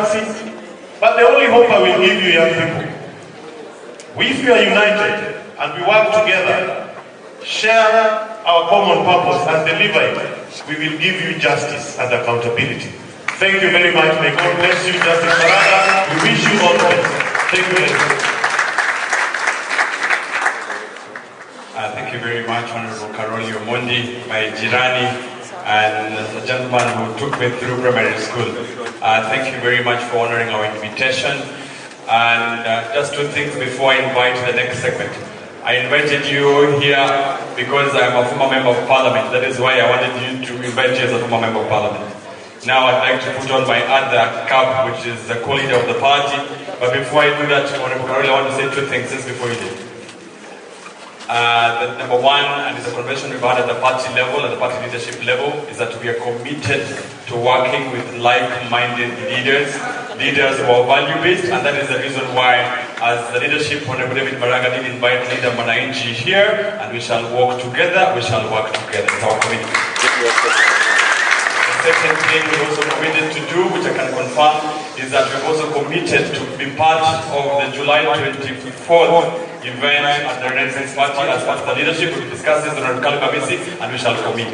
currency, but the only hope I will give you, young people, if we are united and we work together, share our common purpose and deliver it, we will give you justice and accountability. Thank you very much. May God bless you, Justice Maraga. We wish you all the best. Thank you very much. Thank you very much, Honorable Karoli Omondi, my jirani, and the gentleman who took me through primary school. Thank you very much for honoring our invitation. And just two things before I invite the next segment. I invited you here because I'm a former member of parliament. That is why I wanted you to invite you as a former member of parliament. Now I'd like to put on my other cap, which is the co-leader of the party. But before I do that, Honorable Karoli, I want to say two things just before you do. The number one, and it's a convention we've had at the party level, at the party leadership level, is that we are committed to working with like-minded leaders who are value-based, and that is the reason why, as the leadership, Honorable David Maraga did invite Leader Mwananchi here, and we shall work together, It's our commitment. The second thing we're also committed to do, which I can confirm, is that we're also committed to be part of the July 24th event at the Renaissance Party as part of the leadership. We discussed this on Kalibabisi, and we shall commit.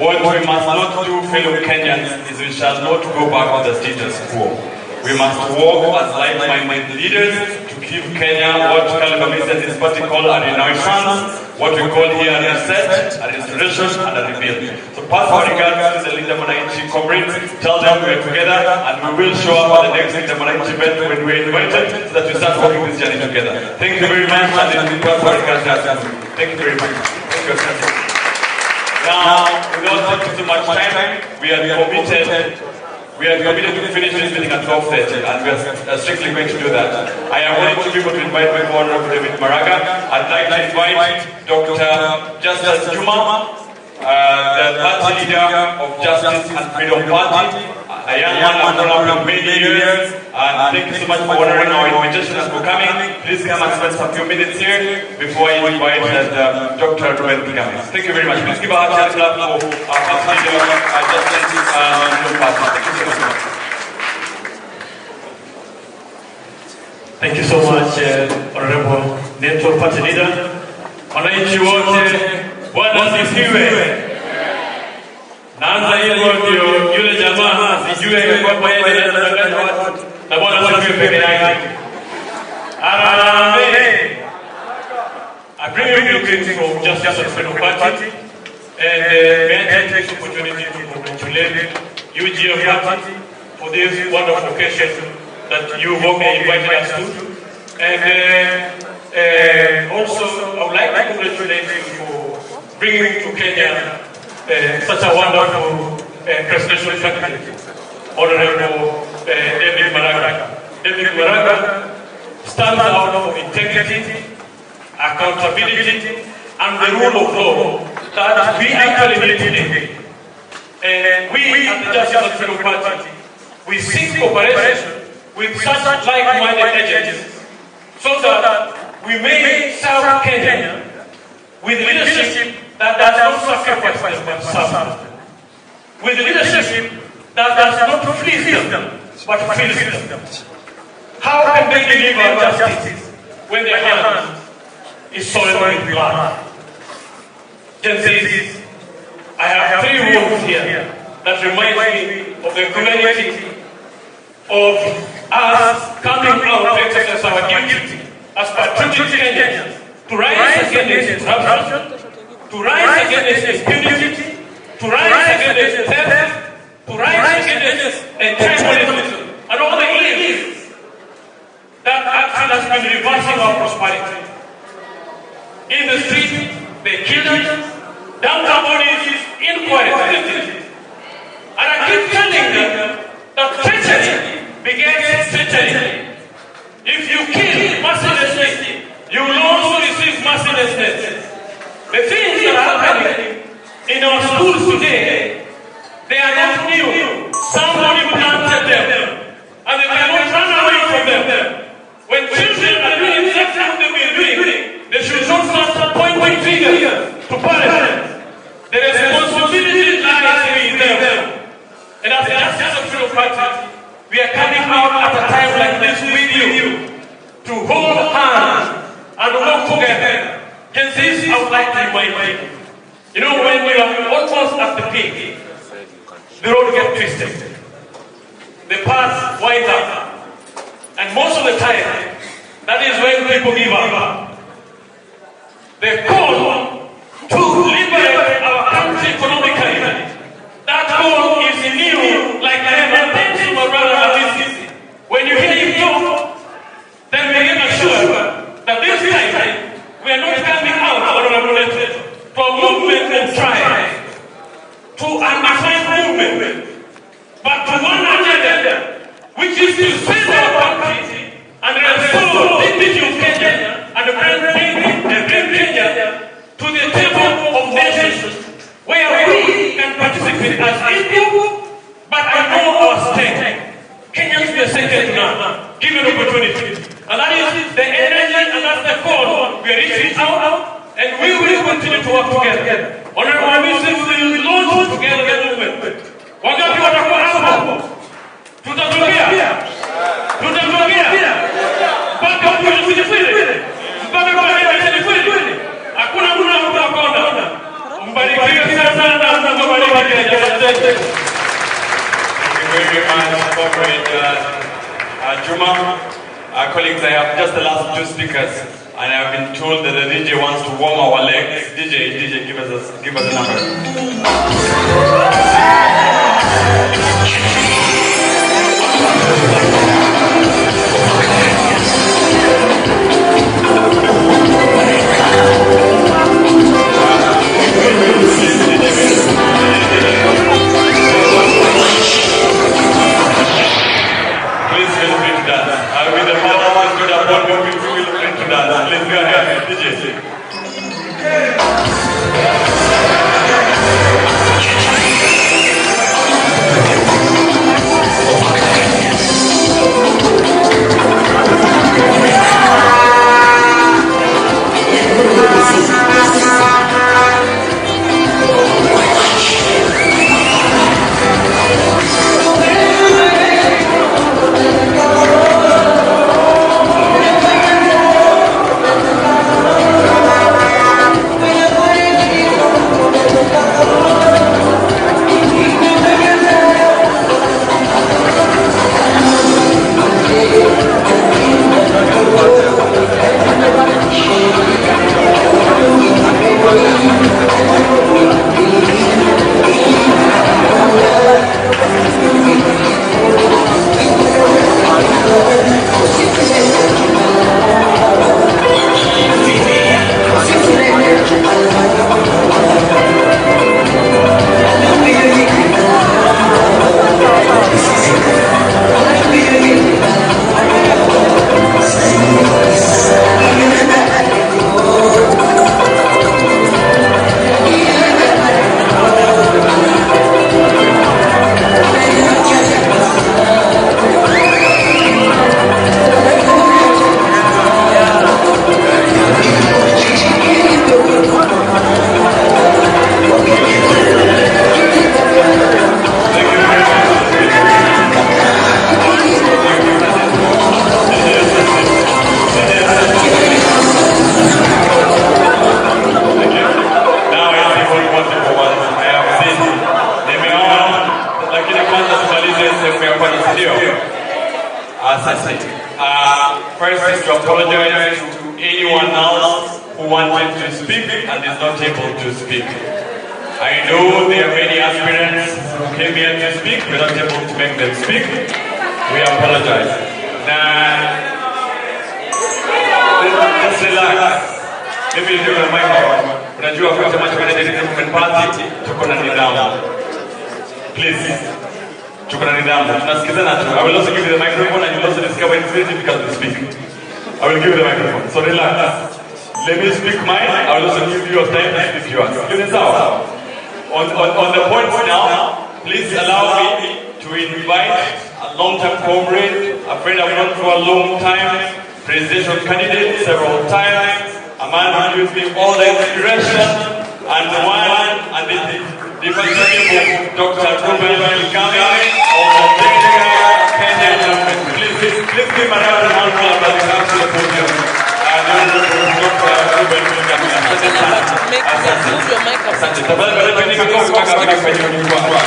What we must not do, fellow Kenyans, is we shall not go back to the status quo. We must work as like-minded leaders to give Kenya what Kalibabisi and his party call a renaissance, what we call here a reset, a restoration, and a rebuild. So pass our regards to the Leader Mwananchi comrades, tell them we're together, and we will show up at the next Leader Mwananchi event when we're invited, so that we start working this journey together. Thank you very much, and pass our regards. Thank you very much. Thank you. Now, without taking too much time, we are committed to finish this meeting at 12:30, and we are strictly going to do that. I am wanting two people to invite my Honorable David Maraga. I'd like to invite Dr. Justice Juma, the party leader of Justice and Freedom Party, a young man I've known for many years, and thank you so much for honoring our invitation and for coming. Please come and spend some few minutes here before I invite Dr. Ruben Kigame. Thank you very much. Please give a hand clap for our party leader, Justice and Freedom Party. Thank you so much. Thank you so much, Honorable Network Party Leader. Wananchi wote, Bwana asifiwe. Naanza hivyo ndio yule jamaa sijue kwamba yeye anadanganya watu na Bwana asifiwe peke yake. Amen. I bring you greetings from Justice and Freedom Party, and may I take this opportunity to congratulate UGF Party for this wonderful occasion that you have invited us to. And also, I would like to congratulate you for bringing to Kenya such a wonderful presidential candidate, Honorable David Maraga. David Maraga stands out for integrity, accountability, and the rule of law that we actually need today. And we at the Justice and Freedom Party, we seek cooperation with such like-minded agents so that we may serve Kenya with leadership that does not sacrifice themselves, with leadership that does not please them, but pleases them. How can they deliver justice when their hand is soiled with blood? Gen Zs, I have three words here that remind me of the humanity of us coming out to exercise our duty as patriotic Kenyans to rise against corruption, to rise against impunity, to rise against theft, to rise against tribalism, and all the ills that actually has been reversing our prosperity. In the street, they kill us, downtown bodies, inquiries, and I keep telling them that treachery begins treachery. If you kill mercilessly, you will also receive mercilessness. The things that are happening in our schools today, they are not new. Somebody planted them, and they cannot run away from them. When children are doing exactly what they were doing, they should not start pointing fingers to parents. The responsibility lies with them. And as the Justice and Freedom Party, we are coming you to hold hands and work together. Gen Zs, I would like to remind you, you know, when you are almost at the peak, the road gets twisted. The path winds up. And most of the time, that is when people give up. The call to liberate our country economically, that call is new, like never been, my brother Alice. When you hear him talk, then we get assured that this time we are not coming out for movement and strive to an assigned movement, but to one agenda, which is to save our country and restore dignity of Kenya and bring Kenya to the table of nations where we can participate as equal, but I know our stake. Kenyans we are second to none, given opportunity. And that is the energy and that's the call. We are reaching out and we will continue to work together. Honorable Minister, we will launch together the movement. Wangapi watakuwa hapo? Tutatokea. Mpaka tusifikie. Mpaka kwa tusifikie. Hakuna mtu anakuona. Mbarikiwe sana na Mungu awabariki. Thank you very much, Comrade Juma. Colleagues, I have just the last two speakers, and I have been told that the DJ wants to warm our legs. DJ, give us a number. Please feel free to dance. I will be the father one to the point where we feel free to dance. Please go ahead, DJ. First is to apologize to anyone else who wanted to speak and is not able to speak. I know there are many aspirants who came here to speak, we're not able to make them speak. We apologize. Now, just relax. Maybe you do the microphone. Unajua kwa chama cha Democratic Party tuko na nidhamu. Please. Tuko na nidhamu. Tunasikizana tu. I will also give you the microphone and you will also discover it's very difficult to speak. I will give you the microphone. So relax. Let me speak mine. I will also give you your time to speak yours. On the points now, please allow me to invite a long-time comrade, a friend I've known for a long time, presidential candidate several times, a man who gives me all the inspiration, and the one and the representative of Dr. Ruben Kikame of the Kenyan government. Please give Maraga Asante sana. Asante. Tafadhali kwenye makofi mpaka afike kwenye jukwaa.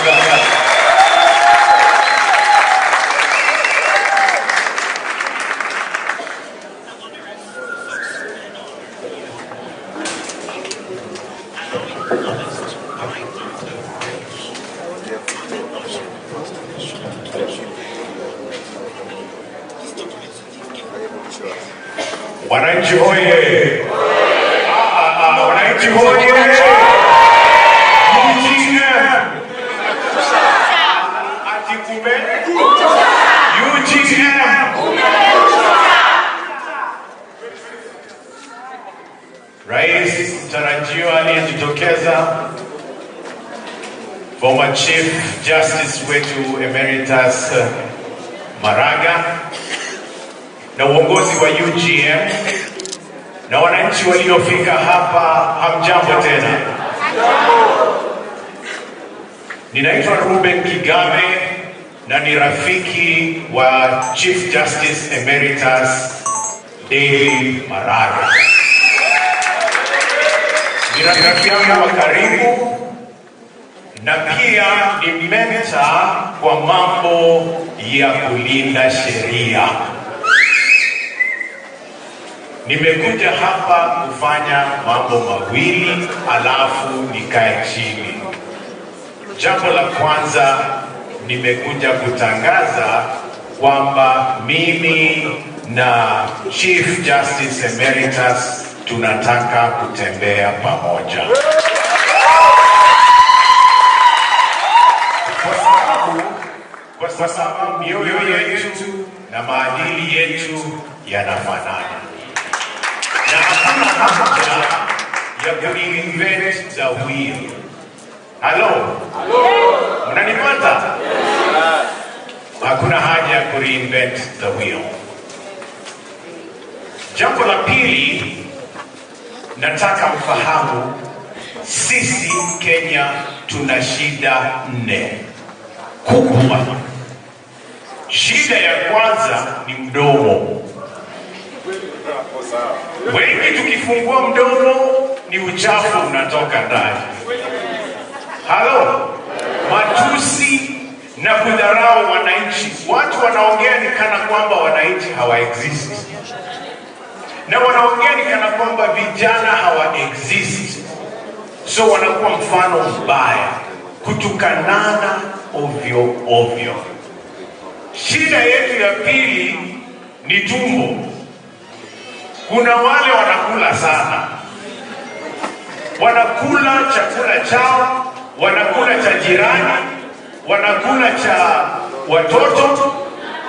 Wananchi hoye! Wananchi hoye! UGM! Atikume! UGM! Rais mtarajiwa aliyejitokeza, former Chief Justice wetu Emeritus Maraga, na uongozi wa UGM na wananchi waliofika hapa, hamjambo tena. Ninaitwa Ruben Kigame na ni rafiki wa Chief Justice Emeritus David Maraga. Ni rafiki yangu wa karibu na pia ni mentor kwa mambo ya kulinda sheria. Nimekuja hapa kufanya mambo mawili alafu nikae chini. Jambo la kwanza, nimekuja kutangaza kwamba mimi na Chief Justice Emeritus tunataka kutembea pamoja. Kwa sababu mioyo yetu na maadili yetu yanafanana. Na hakuna haja ya kuinvent the wheel. Hello? Mnanipata? Hakuna haja ya kureinvent the wheel. Jambo la pili, nataka mfahamu sisi Kenya tuna shida 4 kubwa. Shida ya kwanza ni mdomo. Wengi tukifungua mdomo ni uchafu unatoka ndani. Halo? Matusi na kudharau wananchi. Watu wanaongea ni kana kwamba wananchi hawa exist. Na wanaongea ni kana kwamba vijana hawa exist. So wanakuwa mfano mbaya, kutukanana ovyo ovyo. Shida yetu ya pili ni tumbo. Kuna wale wanakula sana. Wanakula chakula chao, wanakula cha jirani, wanakula cha watoto,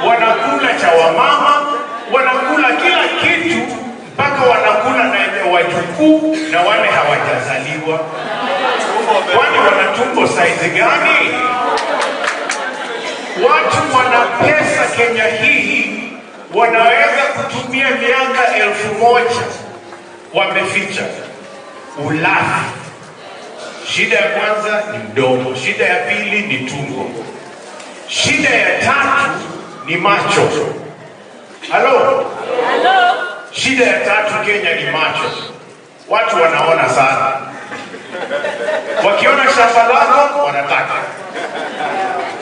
wanakula cha wamama, wanakula kila kitu mpaka wanakula na wajukuu na wale hawajazaliwa. Kwani wana tumbo size gani? Watu wana pesa Kenya hii wanaweza kutumia miaka 1000 wameficha ulafi. Shida ya kwanza ni mdomo, shida ya pili ni tumbo, shida ya tatu ni macho. Halo? Shida ya tatu Kenya ni macho. Watu wanaona sana. Wakiona shamba lako wanataka.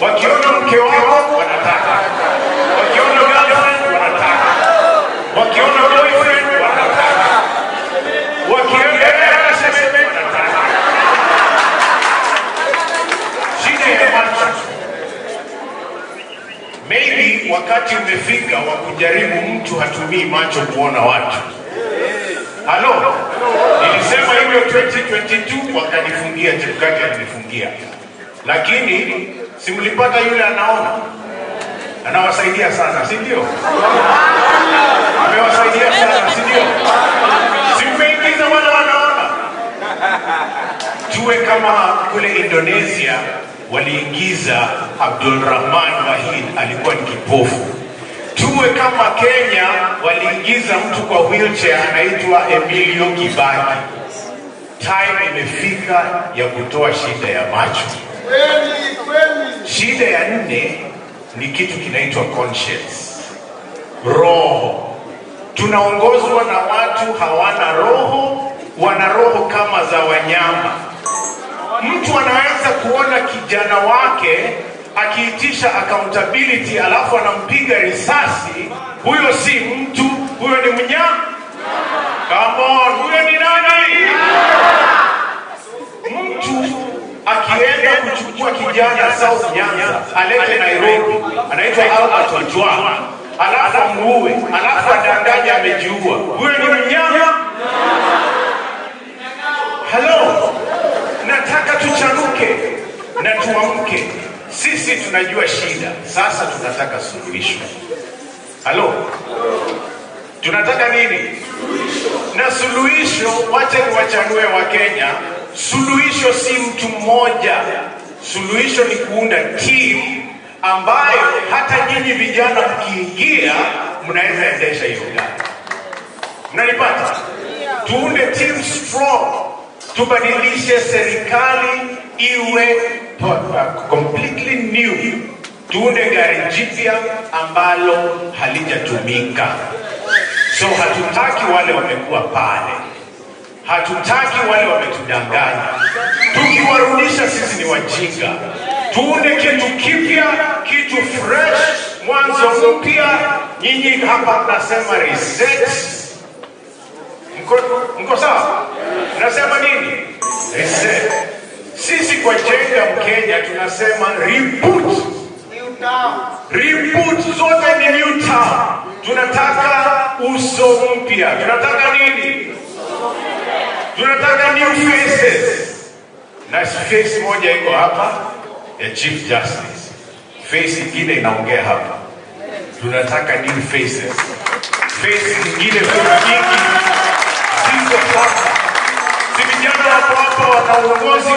Wakiona mke wako wanataka. Wakiona girlfriend wanataka. Wakiona boyfriend wanataka. Wakiona husband wanataka. Shida ya macho. Maybe wakati umefika wa kujaribu mtu hatumii macho kuona watu. Halo? Nilisema hivyo 2022 wakanifungia, Chebukati alinifungia. Lakini simlipata yule anaona. Anawasaidia sana, si ndio? Amewasaidia sana, si ndio? Simeingiza wale wanaona. Tuwe kama kule Indonesia waliingiza Abdulrahman Wahid, alikuwa ni kipofu. Tuwe kama Kenya waliingiza mtu kwa wheelchair anaitwa Emilio Kibaki. Time imefika ya kutoa shida ya macho. Shida ya 4 ni kitu kinaitwa conscience. Roho. Tunaongozwa na watu hawana roho wana roho kama za wanyama. Mtu anaweza kuona kijana wake akiitisha accountability alafu anampiga risasi. Huyo si mtu, huyo ni mnyama. Come on, huyo ni nani? Mtu akienda kuchukua kijana South Nyanza alete Nairobi, anaitwa Albert Ojwang, alafu amuue, alafu adanganya amejiua, huyo ni mnyama? Hello, nataka tuchanuke na tuamke. Sisi tunajua shida, sasa tunataka suluhisho. Hello, tunataka nini? Na suluhisho, wacha niwachanue wa Kenya. Suluhisho si mtu mmoja. Suluhisho ni kuunda team ambayo hata nyinyi vijana mkiingia mnaweza endesha hiyo gari. Mnanipata? Tuunde team strong. Tubadilishe serikali iwe completely new. Tuunde gari jipya ambalo halijatumika. So hatutaki wale wamekuwa pale. Hatutaki wale wametudanganya. Tukiwarudisha sisi ni wajinga. Tuunde kitu kipya, kitu fresh, mwanzo mpya. Nyinyi hapa mnasema reset. Mko sawa? Mnasema nini? Reset. Sisi kwa Jenga Mkenya tunasema reboot. Reboot zote ni new town. Tunataka uso mpya. Tunataka nini? Tunataka new faces. Na face moja iko hapa ya Chief Justice. Face ingine inaongea hapa. Tunataka new faces. Face ingine nyingi ziko hapa. Si vijana wako hapa wana uongozi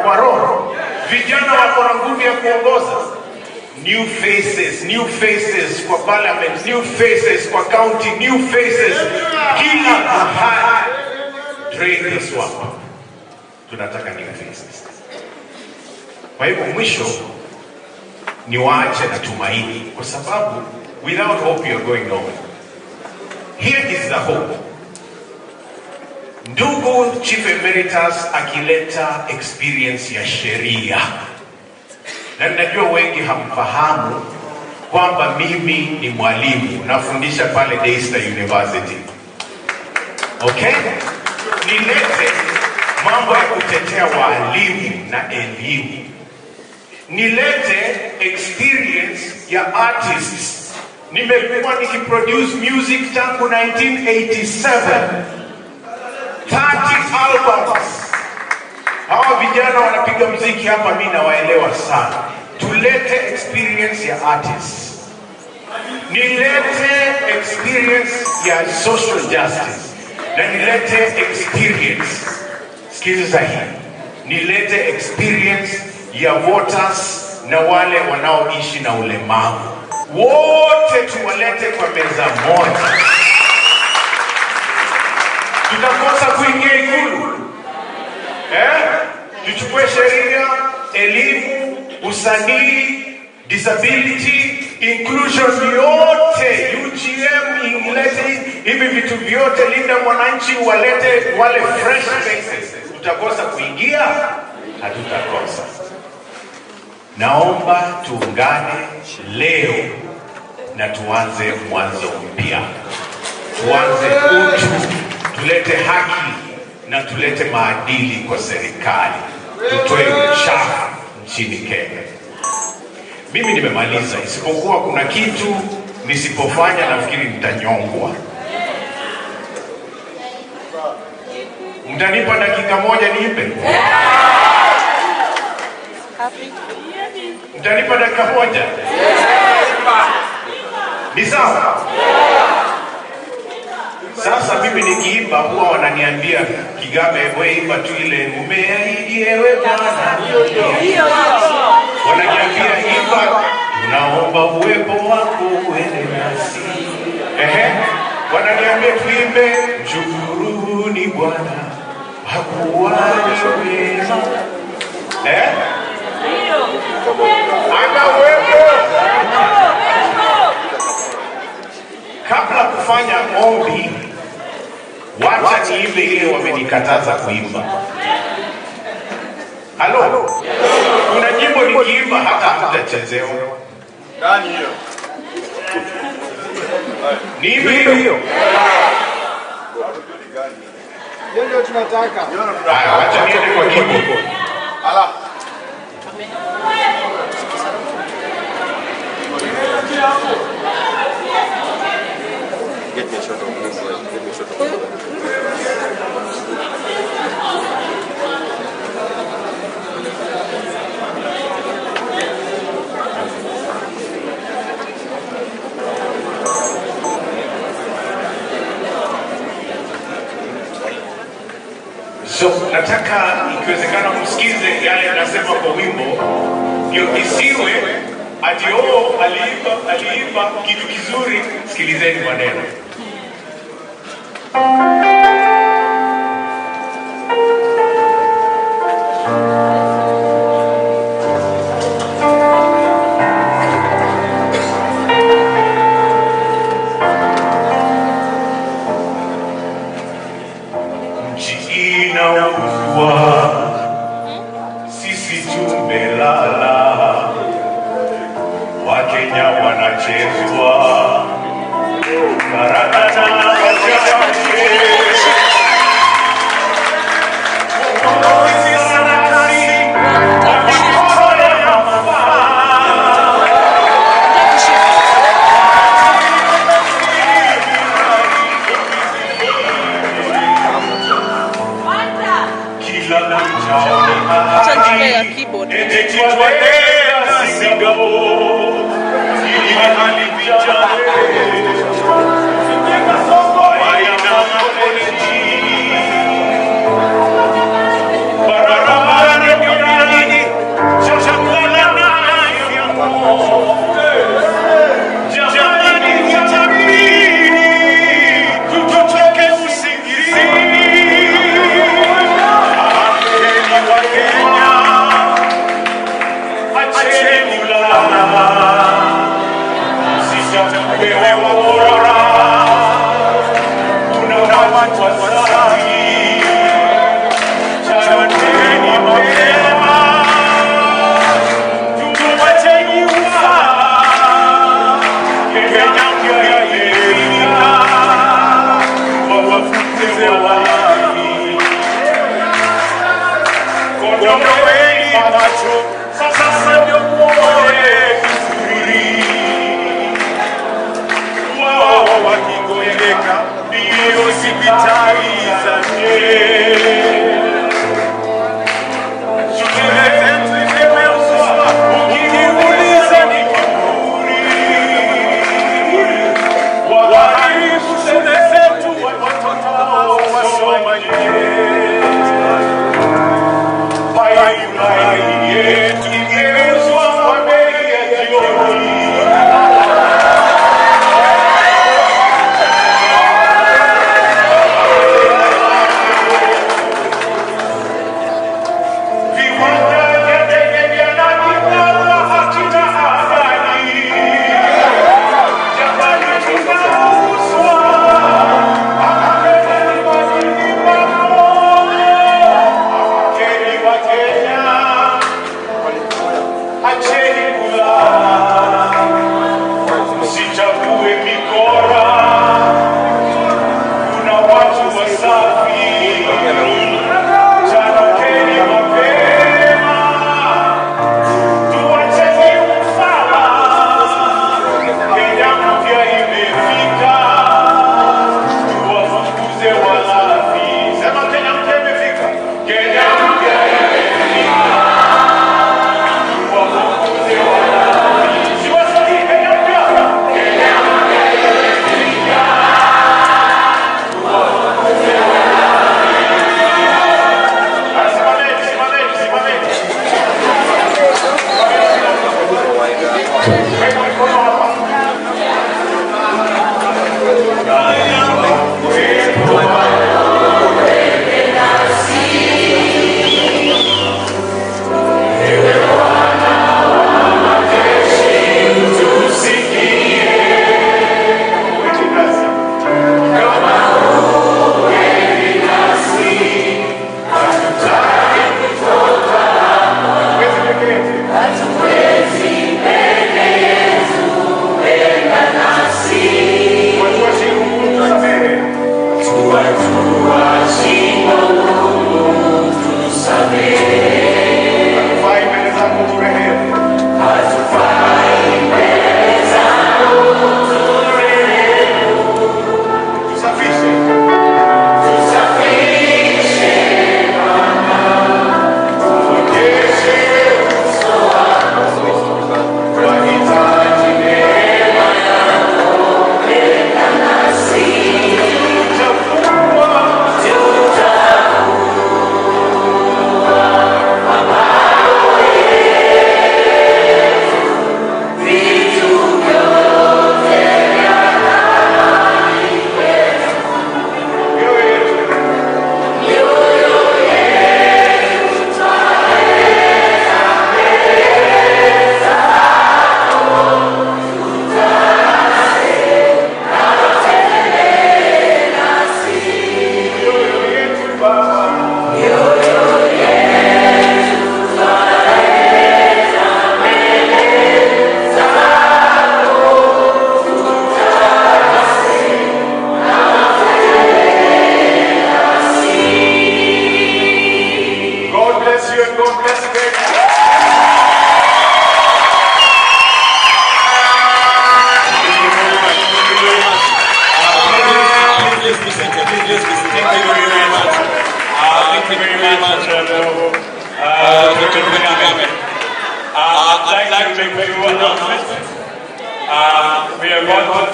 wa roho. Vijana wako na nguvu ya kuongoza. New faces kwa parliament, new faces kwa county, new faces kila mahali. Train the swamp. Tunataka new faces. Kwa hivyo mwisho ni waache na tumaini, kwa sababu without hope you are going nowhere. Here is the hope. Ndugu Chief Emeritus akileta experience ya sheria. Na najua wengi hamfahamu kwamba mimi ni mwalimu, nafundisha pale Daystar University. Okay? Nilete mambo ya kutetea walimu na elimu. Nilete experience ya artists. Nimekuwa nikiproduce music tangu 1987. 30 albums. Hawa vijana wanapiga muziki hapa, mimi nawaelewa sana. Tulete experience ya artists. Nilete experience ya social justice. Na nilete experience, sikiliza hii, nilete experience ya voters na wale wanaoishi na ulemavu. Wote tuwalete kwa meza moja. Tutakosa kuingia Ikulu. Tuchukue sheria, elimu, usanii, disability, inclusion yote, UGM, ingilete hivi vitu vyote, linda mwananchi, walete wale fresh faces. Tutakosa kuingia? Hatutakosa. Naomba tuungane leo na tuanze mwanzo mpya. Tuanze utu, tulete haki na tulete maadili kwa serikali. Tutoe uchafu nchini Kenya. Mimi nimemaliza, isipokuwa kuna kitu nisipofanya nafikiri nitanyongwa. Mtanipa dakika moja niipe? Mtanipa dakika moja? Ni sawa? Sasa mimi nikiimba huwa wananiambia Kigabe, wewe imba tu ile umeahidi ewe Bwana. Wananiambia imba, tunaomba uwepo wako uende nasi. Wananiambia tuimbe, mshukuruni Bwana hakuwahi wema. Ana uwepo. Kabla kufanya ombi, wacha niimbe ile wamenikataza kuimba. Halo, kuna nyimbo nikiimba hata hamtachezewa. Gani hiyo? Niimbe hiyo. Hiyo ndio tunataka. Haya, wacha niende kwa nyimbo. Ala. Get me a shot of this, get me a shot of this. So nataka ikiwezekana msikize yale nasema kwa wimbo, ndio isiwe ati aliimba kitu kizuri. Sikilizeni maneno. Sisi tumelala, Wakenya wanachezwa karakana wachache. Hospitali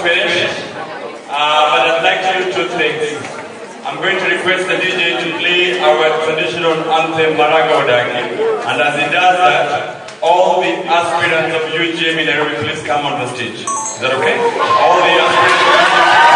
finished, but I'd like to do two things. I'm going to request the DJ to play our traditional anthem, Maraga. And as he does that, all the aspirants of UGM in Nairobi, please come on the stage. Is that okay? All the aspirants.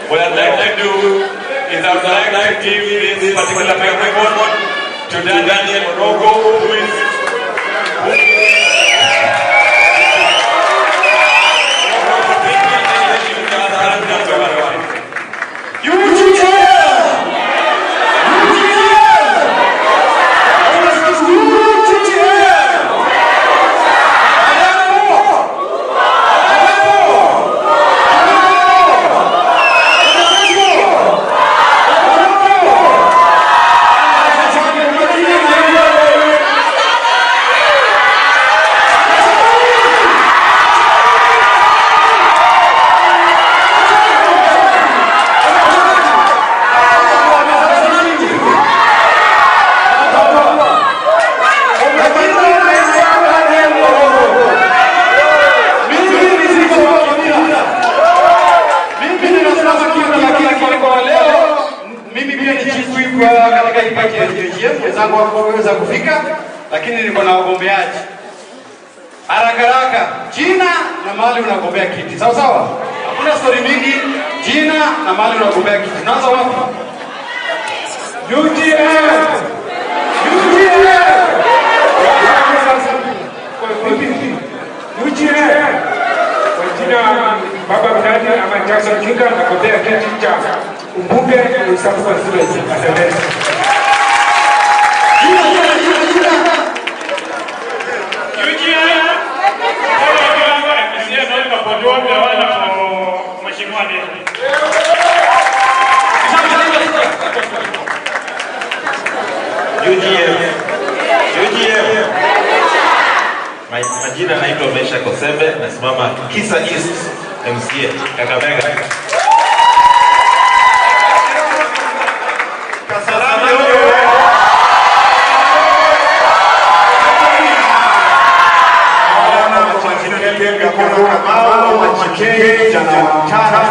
What I'd like to do is I would like to give this particular microphone to Daniel Maraga, who is weza kufika, lakini niko na wagombeaji. Haraka jina na mahali unagombea kiti. Sawa sawa? Hakuna story mingi, jina na mahali unagombea kiti. Unaanza wapi? UGM! UGM! Kwa jina Baba Mnadi ama Jackson Kinga nagombea kiti cha ubunge wa South Constituency. Asante. Majina naitwa Mesha Kosembe, nasimama Kisa East MCA Kakamega.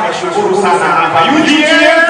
Nashukuru sana hapa UGM.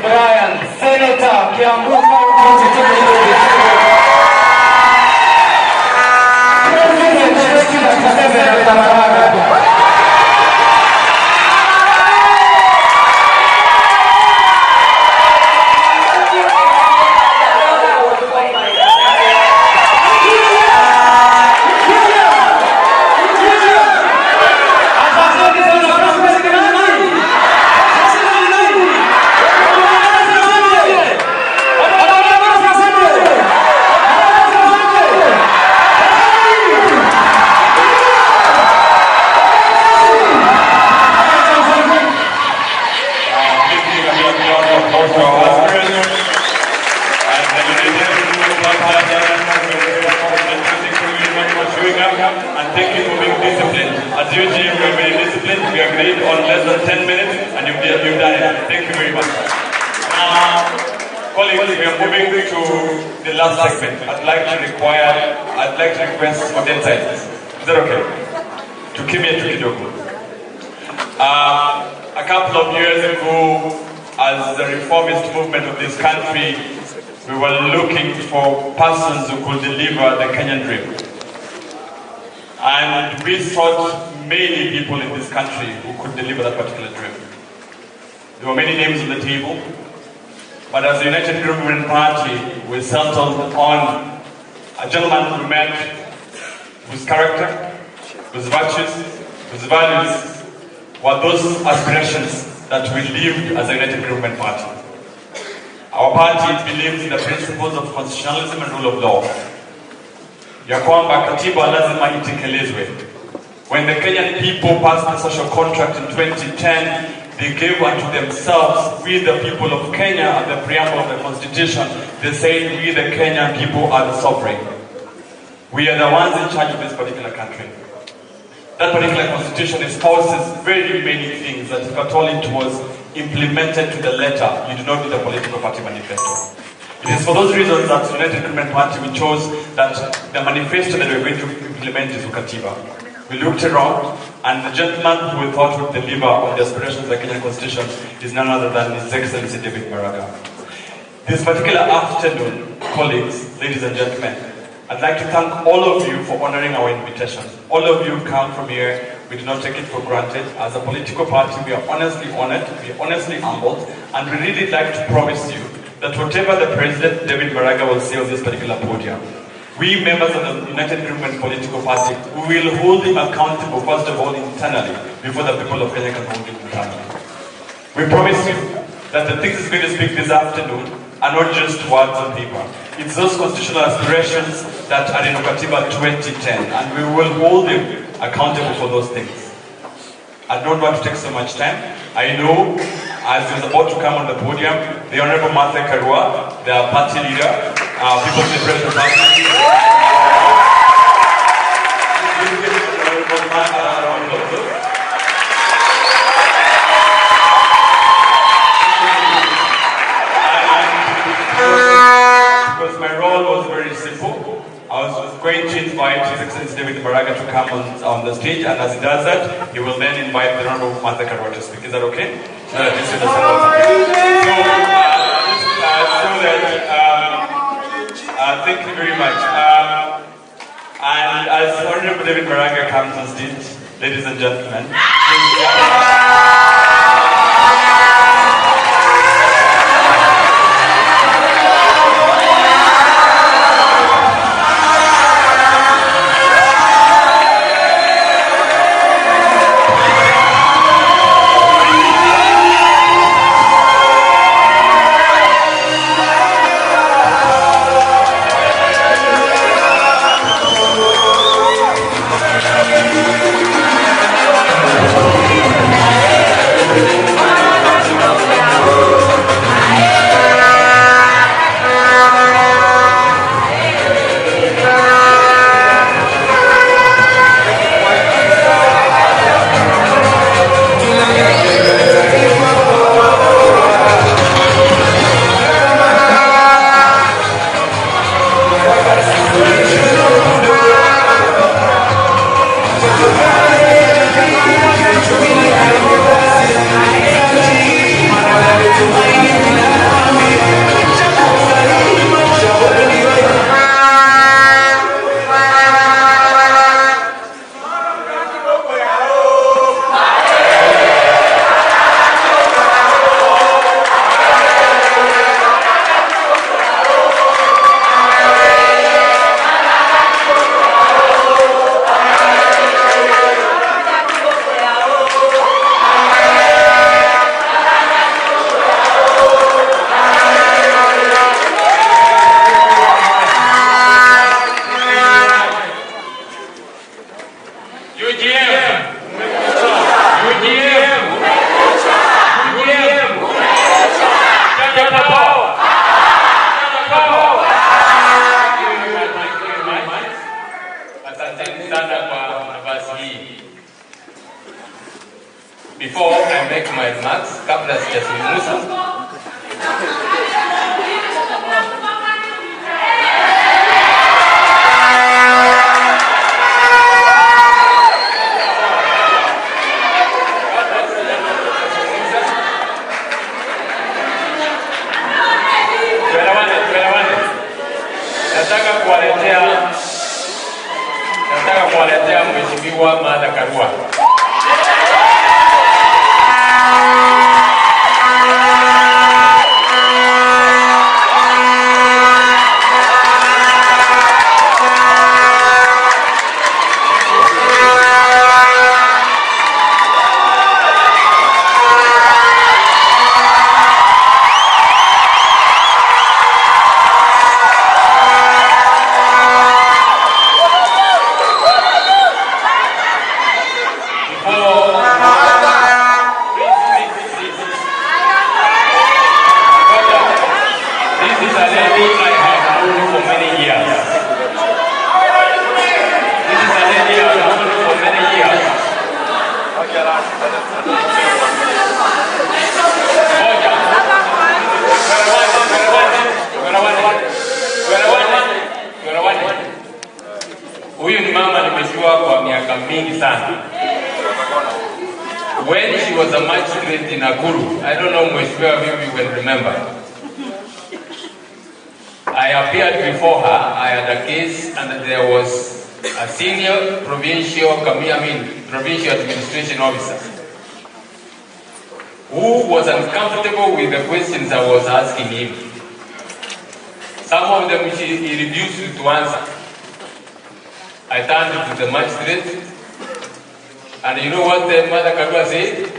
Brian, Senator, Kiambu constituency. President Maraga. And thank you for being disciplined. As usual, we are very disciplined. We agreed on less than 10 minutes, and you've done it. Thank you very much. Colleagues, we are moving to the last segment. I'd like to request for 10 seconds. Is that okay? To keep me to Kidogo. A couple of years ago, as the reformist movement of this country, we were looking for persons who could deliver the Kenyan dream. And we sought many people in this country who could deliver that particular dream. There were many names on the table, but as the United Government Party, we settled on a gentleman we met whose character, whose virtues, whose values were those aspirations that we lived as a United Government Party. Our party believes in the principles of constitutionalism and rule of law. Ya kwamba katiba lazima itekelezwe. When the Kenyan people passed the social contract in 2010, they gave unto themselves, we the people of Kenya, at the preamble of the constitution, they said, we the Kenyan people are the sovereign. We are the ones in charge of this particular country. That particular constitution espouses very many things that if at all it was implemented to the letter, you do not need a political party manifesto. It is for those reasons that the United Government Party, we chose that the manifesto that we're going to implement is Ukatiba. We looked around, and the gentleman who we thought would deliver on the aspirations of the Kenyan Constitution is none other than His Excellency David Maraga. This particular afternoon, colleagues, ladies and gentlemen, I'd like to thank all of you for honoring our invitation. All of you come from here. We do not take it for granted. As a political party, we are honestly honored, we are honestly humbled, and we really like to promise you that whatever the President David Maraga will say on this particular podium, we members of the United Government Political Party, we will hold him accountable, first of all, internally, before the people of Kenya can hold him internally. We promise you that the things he's going to speak this afternoon are not just words on paper. It's those constitutional aspirations that are in Okatiba 2010, and we will hold him accountable for those things. I don't want to take so much time. I know, as he was about to come on the podium, the Honorable Martha Karua, the party leader, People's Liberation Party. Because my role was very simple. I was going to invite His Excellency David Maraga to come on the stage, and as he does that, he will then invite the Honorable Martha Karua to speak. Is that okay? So that this is thank you very much. And as Honorable David Maraga comes on stage, ladies and gentlemen, Jasmine Musa. Nataka kuwaletea Mheshimiwa Martha Karua. Huyu ni mama nimejua kwa miaka mingi sana. When she was a magistrate in Nakuru, I don't know Mheshimiwa if you will remember. I appeared before her. I had a case and there was a senior provincial administration officer who was uncomfortable with the questions I was asking him. Some of them he refused to answer. I turned to the magistrate, and you know what the Martha Karua said?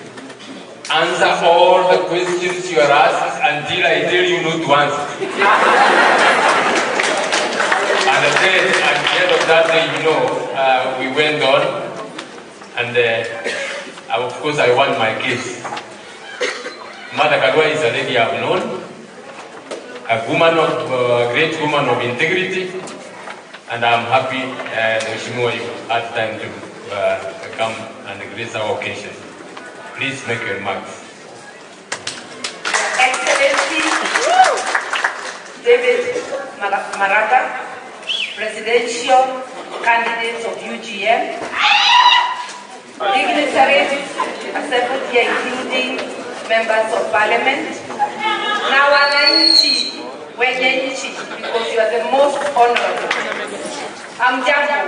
Answer all the questions you are asked until I tell you not to answer. And then at the end of that day, we went on, and of course I won my case. Martha Karua is a lady I've known, a great woman of integrity, and I'm happy Mheshimiwa you had time to come and grace our occasion. Please make your remarks. Excellency David Maraga, Presidential Candidate of UGM, dignitaries assembled here including Members of Parliament, na wananchi wenye nchi, because you are the most honorable. Amjambo.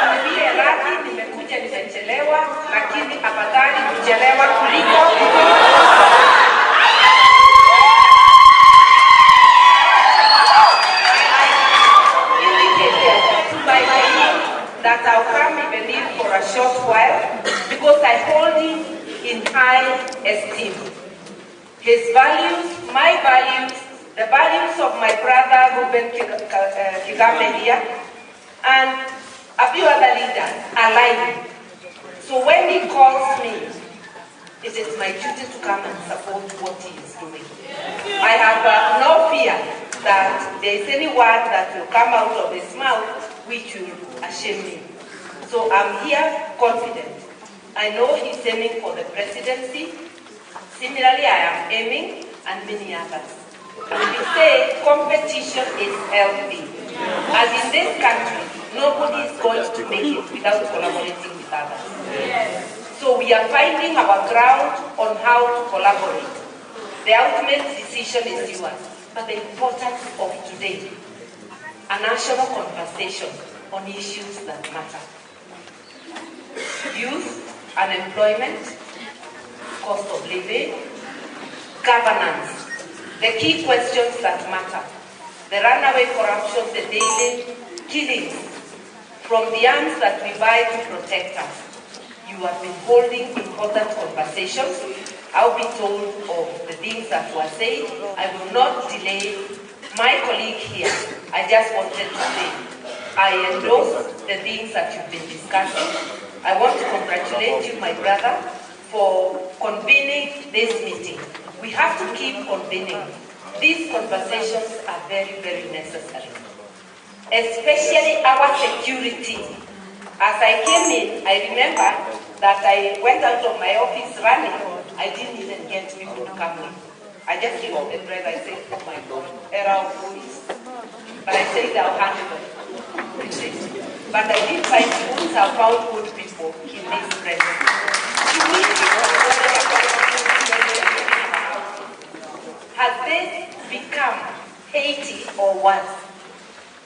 Nimebie radhi, nimekuja nimechelewa, lakini afadhali kuchelewa kuliko. Indicated to my colleague that I'll come even if for a short while, because I hold him in high esteem. His values, my values, the values of my brother Ruben Kigame here, and a few other leaders align. So when he calls me, it is my duty to come and support what he is doing. I have no fear that there is any word that will come out of his mouth which will ashame me. So I'm here confident. I know he's aiming for the presidency. Similarly, I am aiming, and many others. And we say competition is healthy. As in this country, nobody is going to make it without collaborating with others. So we are finding our ground on how to collaborate. The ultimate decision is yours. But the importance of today, a national conversation on issues that matter. Youth, unemployment, cost of living, governance, the key questions that matter. The runaway corruption, the daily killings from the arms that we buy to protect us. You have been holding important conversations. I'll be told of the things that were said. I will not delay my colleague here. I just wanted to say, I endorse the things that you've been discussing. I want to congratulate you, my brother, for convening this meeting. We have to keep convening. These conversations are very, very necessary. Especially our security. As I came in, I remember that I went out of my office running I didn't even get people to come in. I just came out and read, I said, oh my God, era of police. But I said I'll handle it. But I did find schools, I found good people in this presence. Has this become Haiti or worse?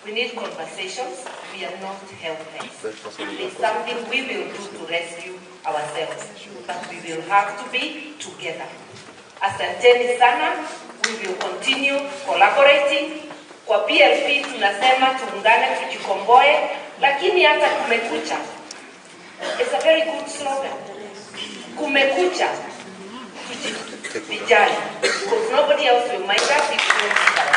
We need conversations. We are not helpless. It's something we will do to rescue ourselves. But we will have to be together. Asanteni sana. We will continue collaborating. Kwa PLP tunasema tuungane tujikomboe, lakini hata kumekucha. It's a very good slogan. Kumekucha. Tujijali. Because nobody else will mind us if we don't do that.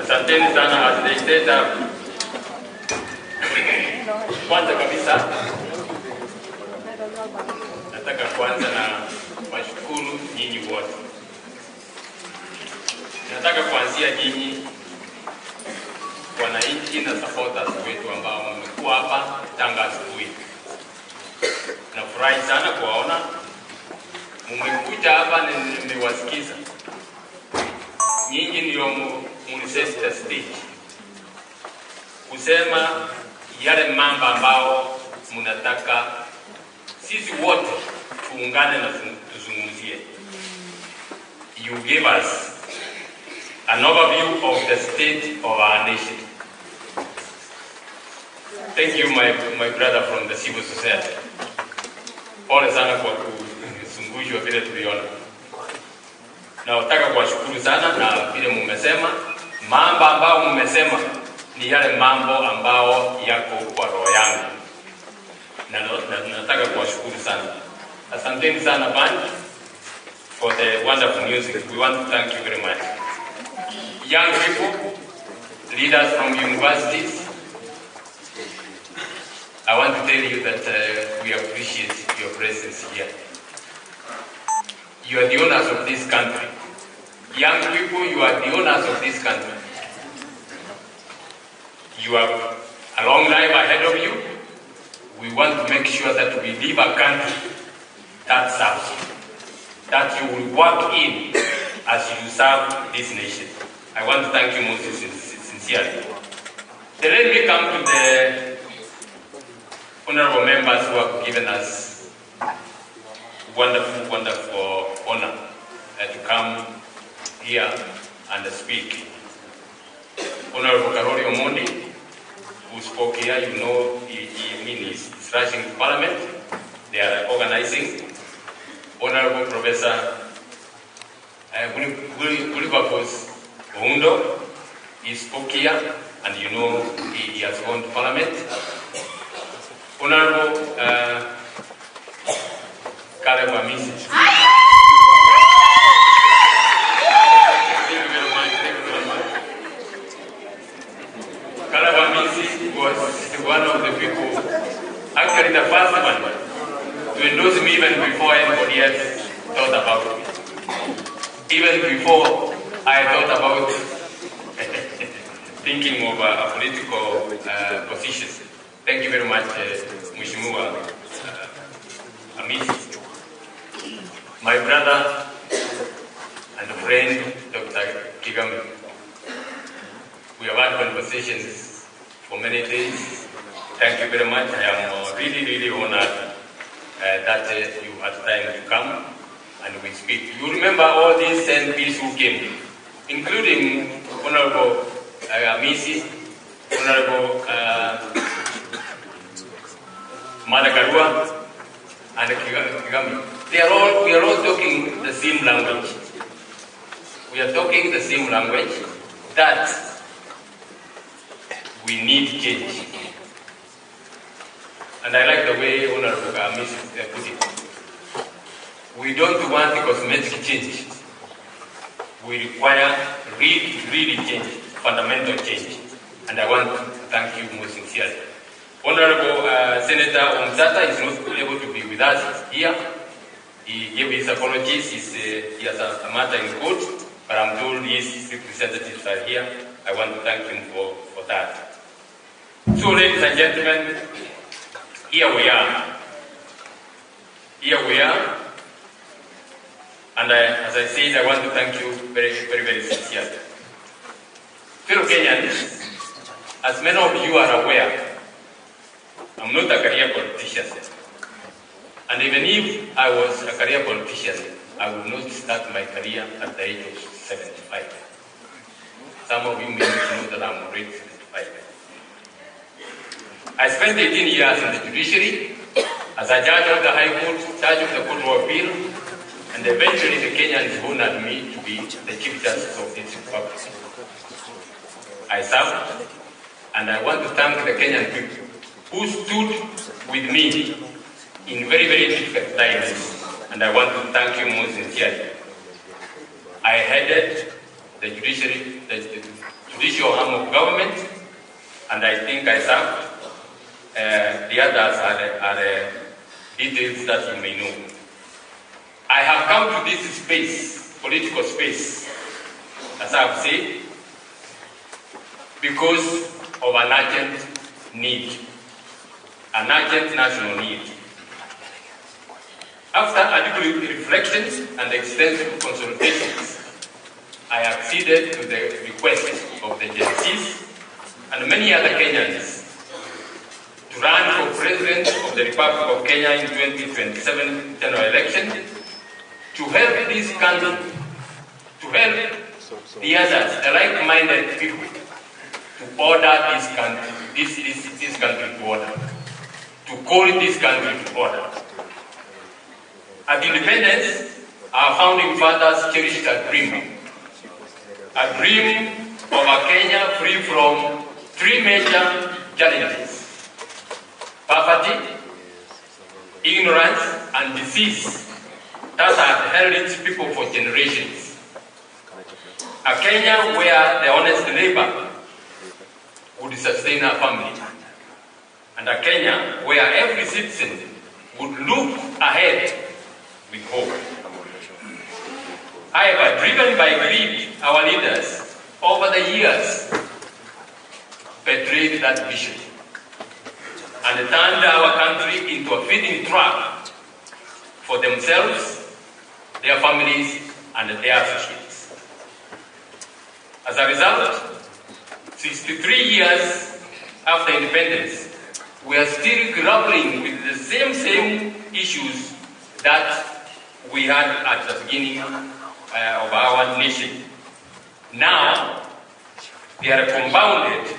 Asanteni sana as they said. Kwanza kabisa nataka kwanza na washukuru nyinyi wote. Nataka kuanzia nyinyi wananchi na supporters wetu ambao mmekuwa hapa tangu asubuhi. Nafurahi sana kuwaona mmekuja hapa na nimewasikiza. Nyinyi ndio mliseta stage kusema yale mambo ambao mnataka sisi wote tuungane na tuzungumzie. You gave us an overview of the state of our nation. Thank you, my brother from the civil society. Pole sana kwa kusumbushwa vile tuliona. Na nataka kuwashukuru sana na vile mmesema mambo ambao mmesema ni yale mambo ambao yako kwa roho yangu. Na nataka kuwashukuru sana. Asanteni sana band for the wonderful music. We want to thank you very much. Young people, leaders from universities, I want to tell you that we appreciate your presence here. You are the owners of this country. Young people, you are the owners of this country. You have a long life ahead of you. We want to make sure that we live a country that serves you, that you will work in as you serve this nation. I want to thank you most sincerely. Then let me come to the honorable members who have given us wonderful, wonderful honor to come here and speak. Honorable Karoli Omondi, who spoke here, you know, he's rushing to Parliament. They are organizing. Honorable Professor Gulibakos Oundo, he spoke here, and you know he has gone to Parliament. Honorable Caleb Amisi. Thank you very much. Caleb Amisi was one of the people, actually the first one, to endorse me even before anybody else thought about it. Even before I thought about thinking of a political position. Thank you very much, Mheshimiwa Amisi. My brother and friend, Dr. Kigame. We have had conversations for many days. Thank you very much. I am really, really honored that you had time to come and we speak. You remember all these MPs who came, including Honorable Amisi, Honorable Maraga, and Kigame. We are all talking the same language. We are talking the same language that we need change. And I like the way Honorable Amisi put it. We don't want the cosmetic change. We require really change, fundamental change. And I want to thank you most sincerely. Honorable Senator Omzata is not able to be with us here. He gave his apologies. He has a matter in court, but I'm told his representatives are here. I want to thank him for that. So, ladies and gentlemen, here we are. Here we are. And as I said, I want to thank you very sincerely. Fellow Kenyans, as many of you are aware, I'm not a career politician. And even if I was a career politician, I would not start my career at the age of 75. Some of you may not know that I'm already 75. I spent 18 years in the judiciary as a judge of the High Court, judge of the Court of Appeal, and eventually the Kenyans honored me to be the Chief Justice of this Republic. I served, and I want to thank the Kenyan people who stood with me in very difficult times, and I want to thank you most sincerely. I headed the judicial arm of government, and I think I served. The others are details that you may know. I have come to this space, political space, as I have said, because of an urgent need, an urgent national need. After adequate reflections and extensive consultations, I acceded to the request of the Gen Zs and many other Kenyans to run for President of the Republic of Kenya in 2027 general election, to help this country, to help the others, the like-minded people, to order this country, this country to order, to call this country to order. At independence, our founding fathers cherished a dream of a Kenya free from three major challenges: poverty, ignorance, and disease that had held its people for generations. A Kenya where the honest labor would sustain a family, and a Kenya where every citizen would look ahead with hope. However, driven by greed, our leaders over the years betrayed that vision and turned our country into a feeding trap for themselves, their families, and their associates. As a result, 63 years after independence, we are still grappling with the same issues that we had at the beginning of our nation. Now, they are compounded.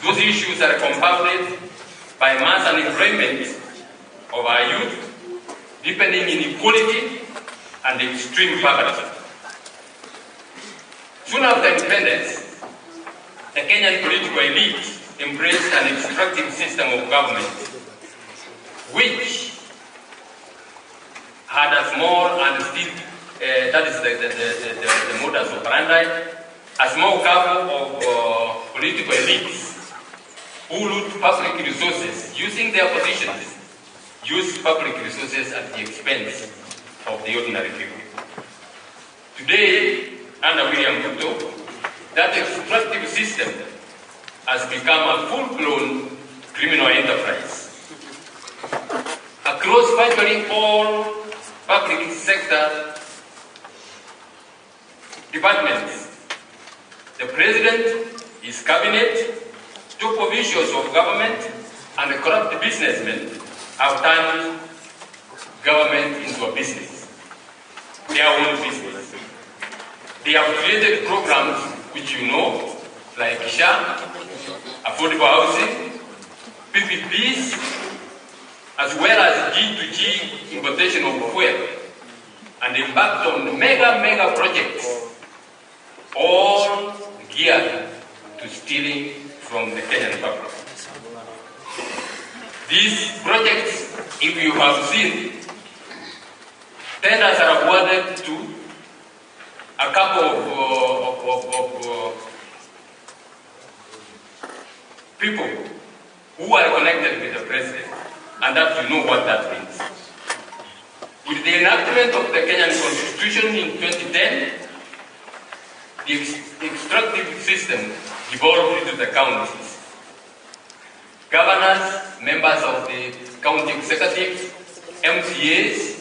Those issues are compounded by mass unemployment of our youth, deepening inequality, and extreme poverty. Soon after independence, the Kenyan political elite embraced an extractive system of government, which had a small and still, that is the modus operandi, a small couple of political elites who loot public resources, using their positions, use public resources at the expense of the ordinary people. Today, under William Ruto, that extractive system has become a full-blown criminal enterprise. Across virtually all public sector departments, the president, his cabinet, top officials of government, and the corrupt businessmen have turned government into a business, their own business. They have created programs which you know, like SHA, affordable housing, PPPs, as well as G2G importation of fuel, and embarked on mega projects, all geared to stealing from the Kenyan public. These projects, if you have seen, Tenders are awarded to a couple of people who are connected with the president, and that you know what that means. With the enactment of the Kenyan Constitution in 2010, the extractive system devolved into the counties. Governors, members of the county executives, MCAs,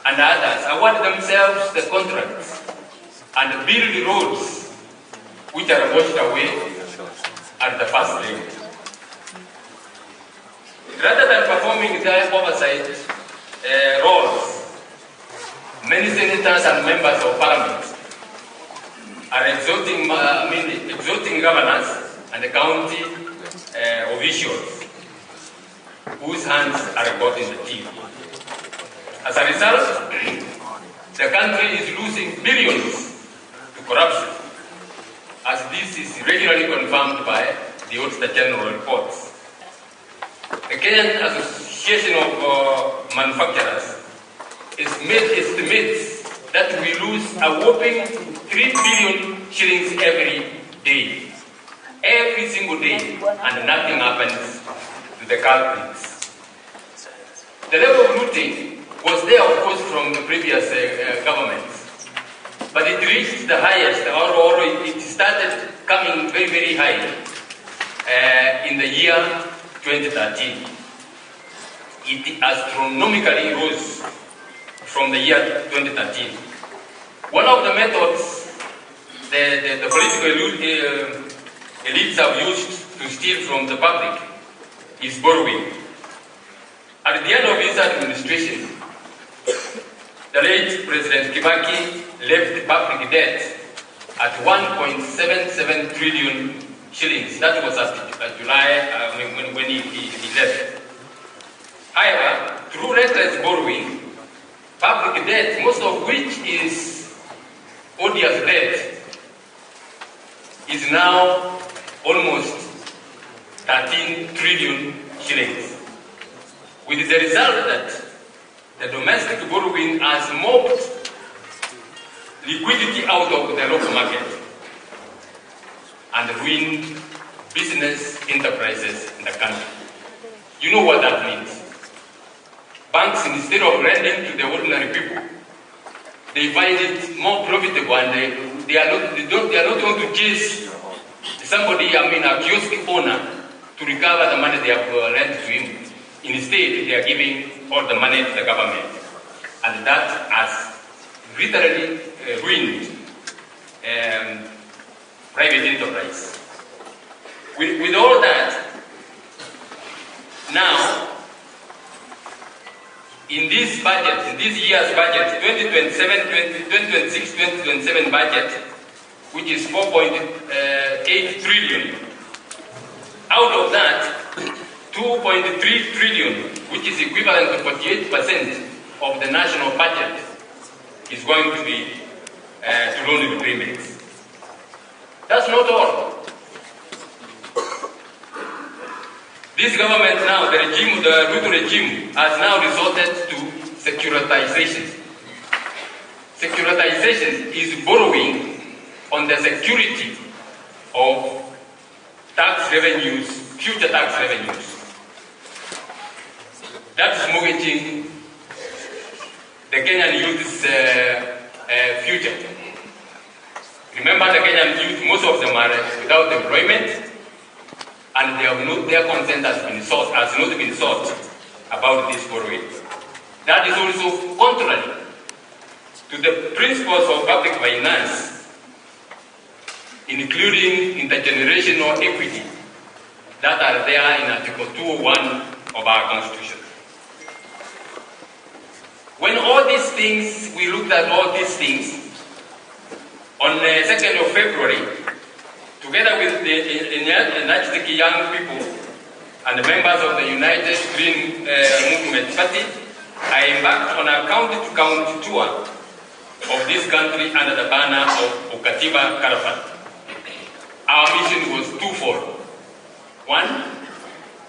and others award themselves the contracts and build roads which are washed away at the first lane. Rather than performing their oversight roles, many senators and members of parliament are exalting governors and the county officials whose hands are caught in the teeth. As a result, the country is losing billions to corruption, as this is regularly confirmed by the Auditor General reports. The Kenyan Association of Manufacturers estimates that we lose a whopping 3 billion shillings every day. Every single day, and nothing happens to the culprits. The level of looting was there, of course, from the previous governments, but it reached the highest, or it started coming very, very high in the year 2013. It astronomically rose from the year 2013. One of the methods the political elites have used to steal from the public is borrowing. At the end of his administration, the late President Kibaki left public debt at 1.77 trillion shillings. That was at July when he left. However, through reckless borrowing, public debt, most of which is odious debt, is now almost 13 trillion shillings. With the result that the domestic borrowing has mopped liquidity out of the local market and ruined business enterprises in the country. You know what that means. Banks, instead of lending to the ordinary people, they find it more profitable, and they are not going to chase somebody, a kiosk owner, to recover the money they have lent to him. Instead, they are giving all the money to the government, and that has literally ruined private enterprise. With all that, now, in this budget, in this year's budget, 2026-2027 budget, which is 4.8 trillion, out of that, 2.3 trillion, which is equivalent to 48% of the national budget, is going to be to loan repayments. That's not all. This government now, the Ruto regime, has now resorted to securitization. Securitization is borrowing on the security of tax revenues, future tax revenues. That is mortgaging the Kenyan youth's future. Remember, the Kenyan youth, most of them are without employment, and their consent has not been sought about this borrowing. That is also contrary to the principles of public finance, including intergenerational equity, that are there in Article 201 of our Constitution. When all these things, we looked at all these things, on the 2nd of February, together with the energetic young people and the members of the United Green Movement Party, I embarked on a county-to-county tour of this country under the banner of Ukatiba Caravan. Our mission was twofold. One,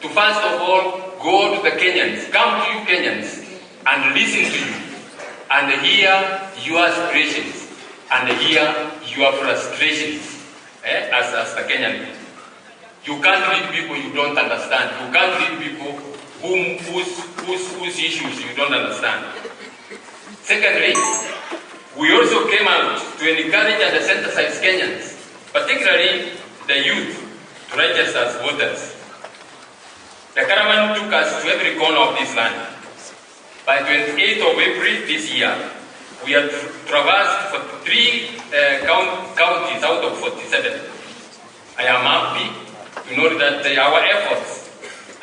to first of all go to the Kenyans, come to you Kenyans, and listen to you, and hear your aspirations and hear your frustrations as the Kenyan people. You can't lead people you don't understand. You can't lead people whose issues you don't understand. Secondly, we also came out to encourage and sensitize Kenyans, particularly the youth, to register as voters. The caravan took us to every corner of this land. By 28th of April this year, we had traversed 43 counties out of 47. I am happy to know that our efforts,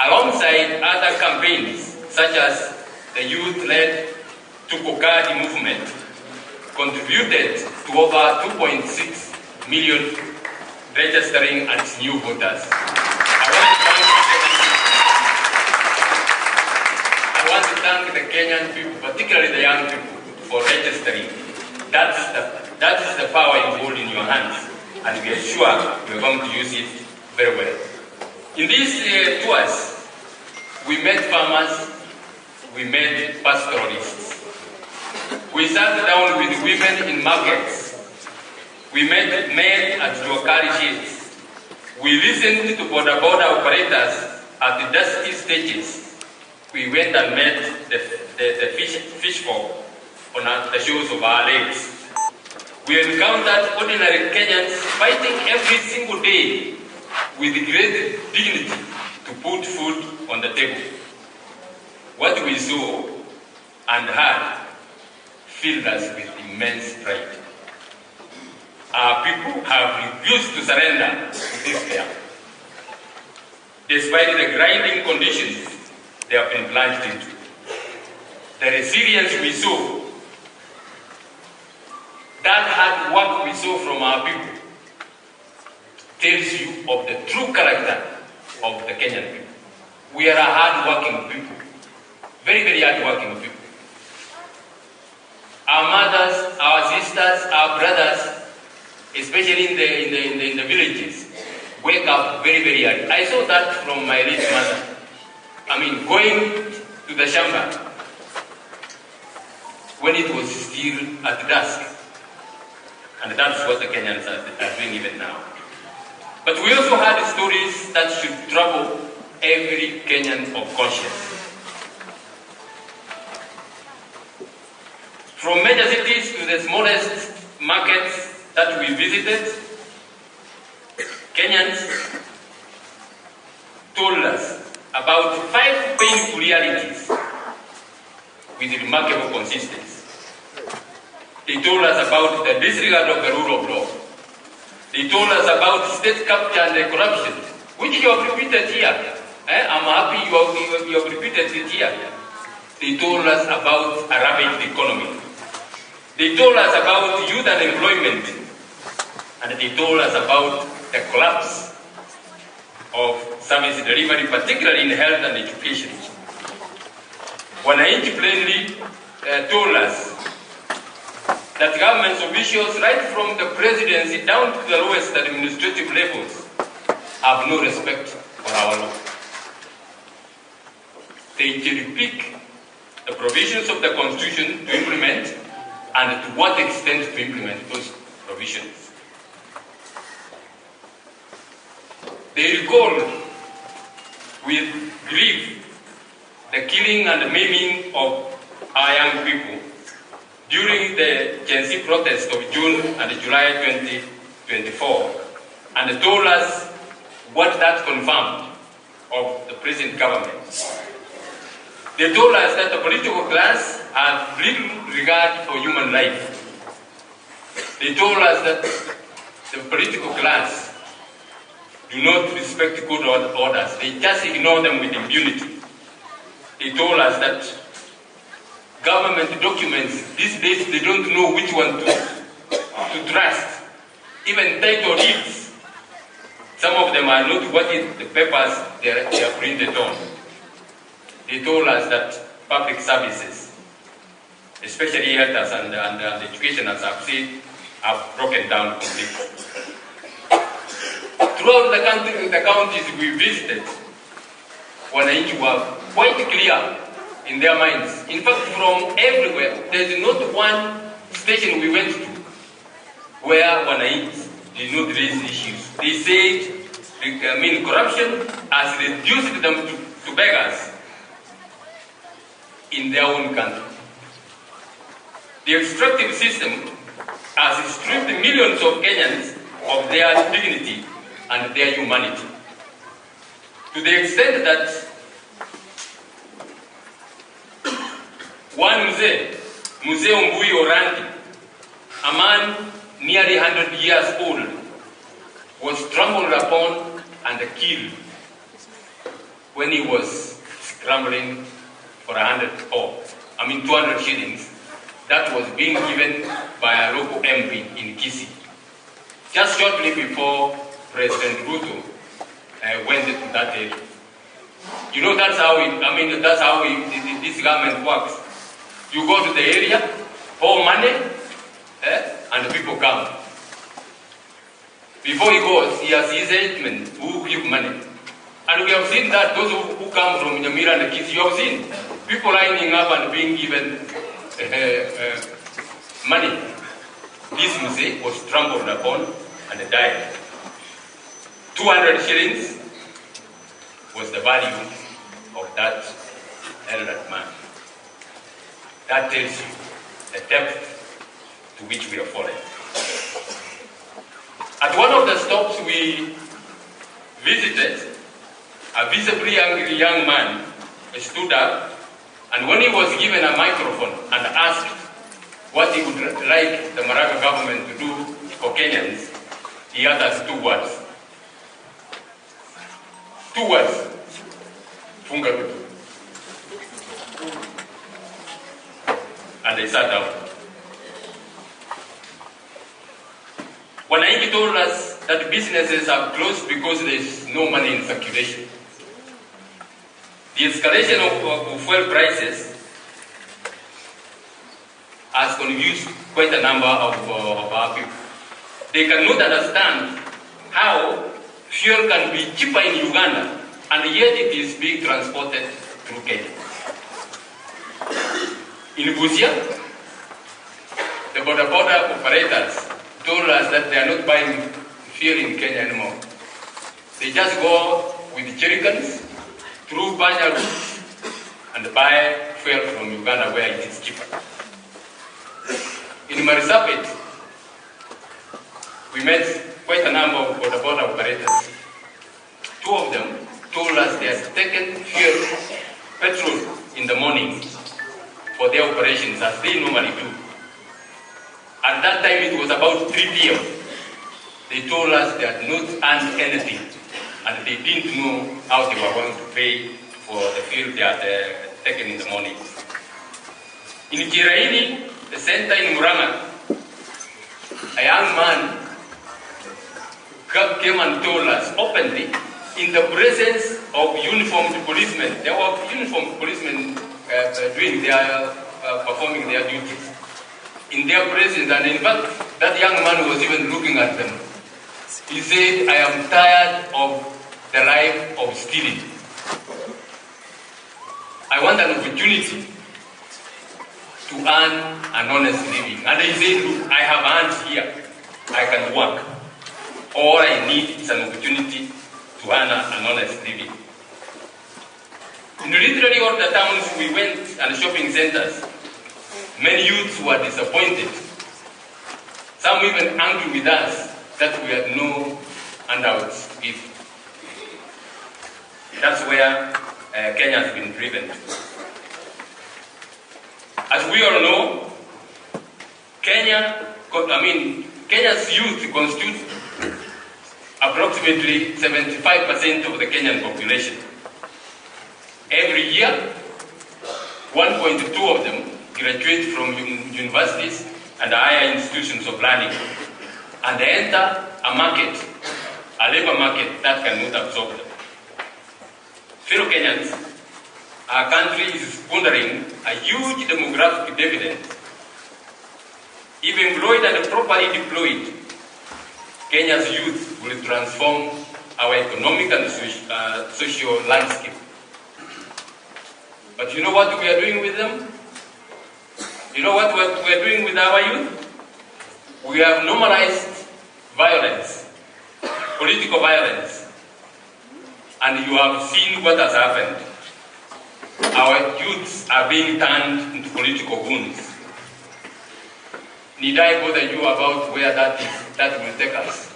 alongside other campaigns such as the youth-led Tukokadi movement, contributed to over 2.6 million registering as new voters. I want to thank the Kenyan people, particularly the young people, for registering. That is the power you hold in your hands, and we are sure we are going to use it very well. In these tours, we met farmers, we met pastoralists. We sat down with women in markets. We met men at locality sheds. We listened to border operators at the dusty stages. We went and met the fish folk on the shores of our lakes. We encountered ordinary Kenyans fighting every single day with great dignity to put food on the table. What we saw and heard filled us with immense pride. Our people have refused to surrender to despair. Despite the grinding conditions they have been plunged into, the resilience we saw, that hard work we saw from our people, tells you of the true character of the Kenyan people. We are a hard-working people, very, very hard-working people. Our mothers, our sisters, our brothers, especially in the villages, wake up very, very early. I saw that from my late mother. I mean, going to the shamba when it was still at dusk. And that's what the Kenyans are doing even now. But we also had stories that should trouble every Kenyan of conscience. From major cities to the smallest markets that we visited, Kenyans told us about 5 painful realities with remarkable consistency. They told us about the disregard of the rule of law. They told us about state capture and corruption, which you have repeated here. I'm happy you have repeated it here. They told us about a ravaged economy. They told us about youth unemployment. And they told us about the collapse of service delivery, particularly in health and education. Wananchi plainly told us that government officials, right from the presidency down to the lowest administrative levels, have no respect for our law. They cherry-pick the provisions of the Constitution to implement, and to what extent to implement those provisions. They recall with grief the killing and maiming of our young people during the Gen Z protest of June and July 2024, and told us what that confirmed of the present government. They told us that the political class has little regard for human life. They told us that the political class do not respect good orders. They just ignore them with impunity. They told us that government documents, these days they don't know which one to trust. Even title deeds, some of them are not what is the papers they are printed on. They told us that public services, especially health and education, as I've said, have broken down completely. Throughout the country, the counties we visited, wananchi were quite clear in their minds. In fact, from everywhere, there's not one station we went to where wananchi did not raise issues. They said, corruption has reduced them to beggars in their own country. The extractive system has stripped millions of Kenyans of their dignity and their humanity, to the extent that one Mzee Mbui Orandi, a man nearly 100 years old, was trampled upon and killed when he was scrambling for 200 shillings that was being given by a local MP in Kisii, just shortly before President Ruto went to that area. You know, that's how this government works. You go to the area, pour money, and people come. Before he goes, he has his agent who give money. And we have seen that those who come from Nyamira and Kisii, you have seen people lining up and being given money. This Mzee was trampled upon and died. 200 shillings was the value of that elder man. That tells you the depth to which we are falling. At one of the stops we visited, a visibly angry young man stood up, and when he was given a microphone and asked what he would like the Maraga government to do for Kenyans, he uttered two words. Two words. Funga Ruto. And they sat down. Wananchi told us that businesses are closed because there is no money in circulation. The escalation of fuel prices has confused quite a number of our people. They cannot understand how fuel can be cheaper in Uganda and yet it is being transported through Kenya. In Busia, the border operators told us that they are not buying fuel in Kenya anymore. They just go with the jerrycans through Banya routes and buy fuel from Uganda where it is cheaper. In Marisabit, we met quite a number of border operators. Two of them told us they have taken fuel, petrol in the morning for their operations as they normally do. At that time it was about 3 p.m. They told us they had not earned anything and they didn't know how they were going to pay for the fuel they had taken in the morning. In Kiraini, the center in Maraga, a young man came and told us openly, in the presence of uniformed policemen, there were uniformed policemen performing their duties. In their presence, and in fact, that young man was even looking at them. He said, I am tired of the life of stealing. I want an opportunity to earn an honest living. And he said, look, I have hands here. I can work. All I need is an opportunity to earn an honest living. In literally all the towns we went and shopping centers, many youths were disappointed. Some even angry with us that we had no handouts to give. That's where Kenya has been driven to. As we all know, Kenya's youth constitute approximately 75% of the Kenyan population. Every year, 1.2 of them graduate from universities and higher institutions of learning, and they enter a labor market that cannot absorb them. Fellow Kenyans, our country is squandering a huge demographic dividend. If employed and properly deployed, Kenya's youth will transform our economic and social landscape. But you know what we are doing with them? You know what we are doing with our youth? We have normalized violence, political violence, and you have seen what has happened. Our youths are being turned into political goons. Need I bother you about where that will take us?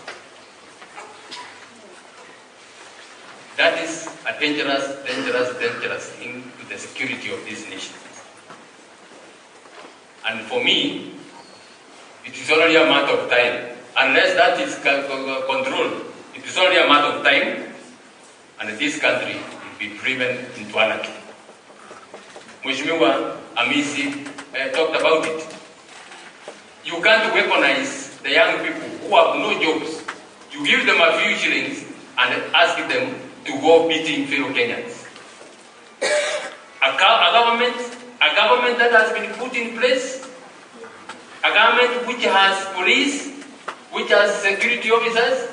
That is a dangerous, dangerous, dangerous thing to the security of this nation. And for me, it is only a matter of time. Unless that is controlled, it is only a matter of time, and this country will be driven into anarchy. Mheshimiwa Amisi talked about it. You can't weaponize the young people who have no jobs. You give them a few shillings and ask them to go beating fellow Kenyans. A government that has been put in place, a government which has police, which has security officers.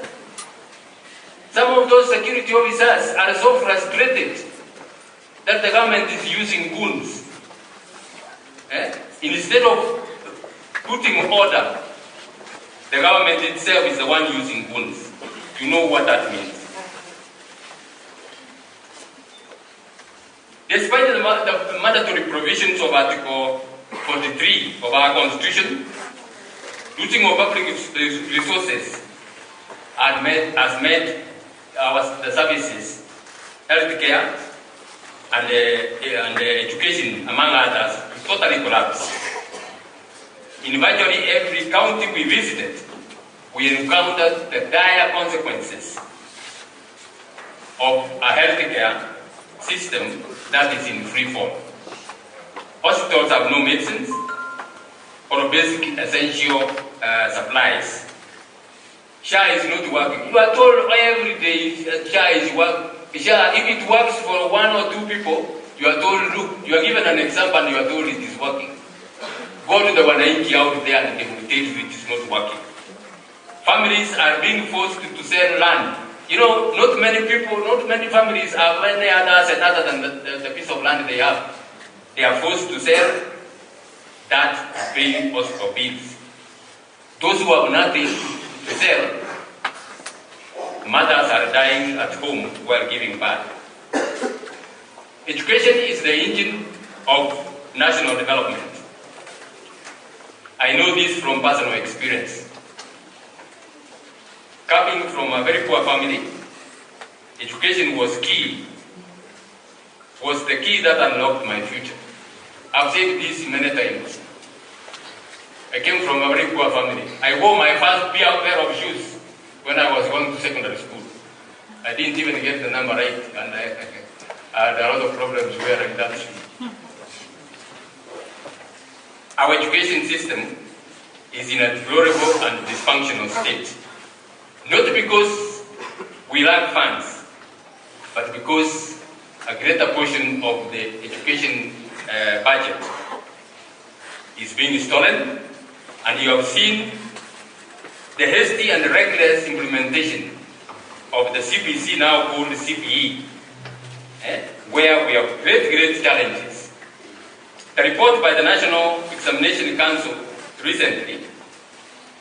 Some of those security officers are so frustrated that the government is using goons. Instead of putting order, the government itself is the one using goons. You know what that means. Despite the mandatory provisions of Article 43 of our Constitution, looting of public resources has made the services, healthcare, and education, among others, to totally collapse. In virtually every county we visited, we encountered the dire consequences of a healthcare system that is in free fall. Hospitals have no medicines or basic essential supplies. SHA is not working. You are told every day SHA is working. SHA, if it works for one or two people, you are told, look, you are given an example and you are told it is working. Go to the Wanainki out there and they will tell you it is not working. Families are being forced to sell land. You know, not many people, not many families have any other asset other than the piece of land they have. They are forced to sell that to pay hospital bills. Those who have nothing to sell, mothers are dying at home while giving birth. Education is the engine of national development. I know this from personal experience. Coming from a very poor family, education was the key that unlocked my future. I've said this many times. I came from a very poor family. I wore my first pair of shoes when I was going to secondary school. I didn't even get the number right, and I had a lot of problems wearing that shoe. Our education system is in a deplorable and dysfunctional state. Not because we lack funds, but because a greater portion of the education budget is being stolen, and you have seen the hasty and reckless implementation of the CPC, now called CPE, where we have great challenges. The report by the National Examination Council recently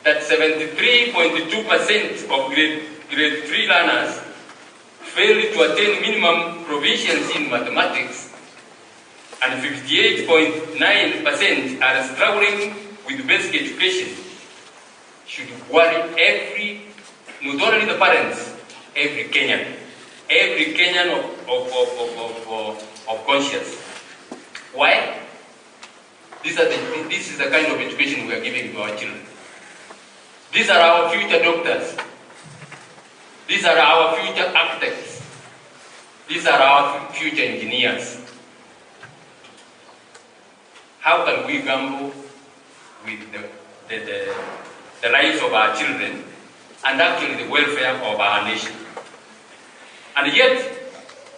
that 73.2% of grade 3 learners failed to attain minimum proficiency in mathematics, and 58.9% are struggling with basic education, should worry not only the parents, every Kenyan of conscience. Why? This is the kind of education we are giving to our children. These are our future doctors. These are our future architects. These are our future engineers. How can we gamble with the lives of our children and actually the welfare of our nation? And yet,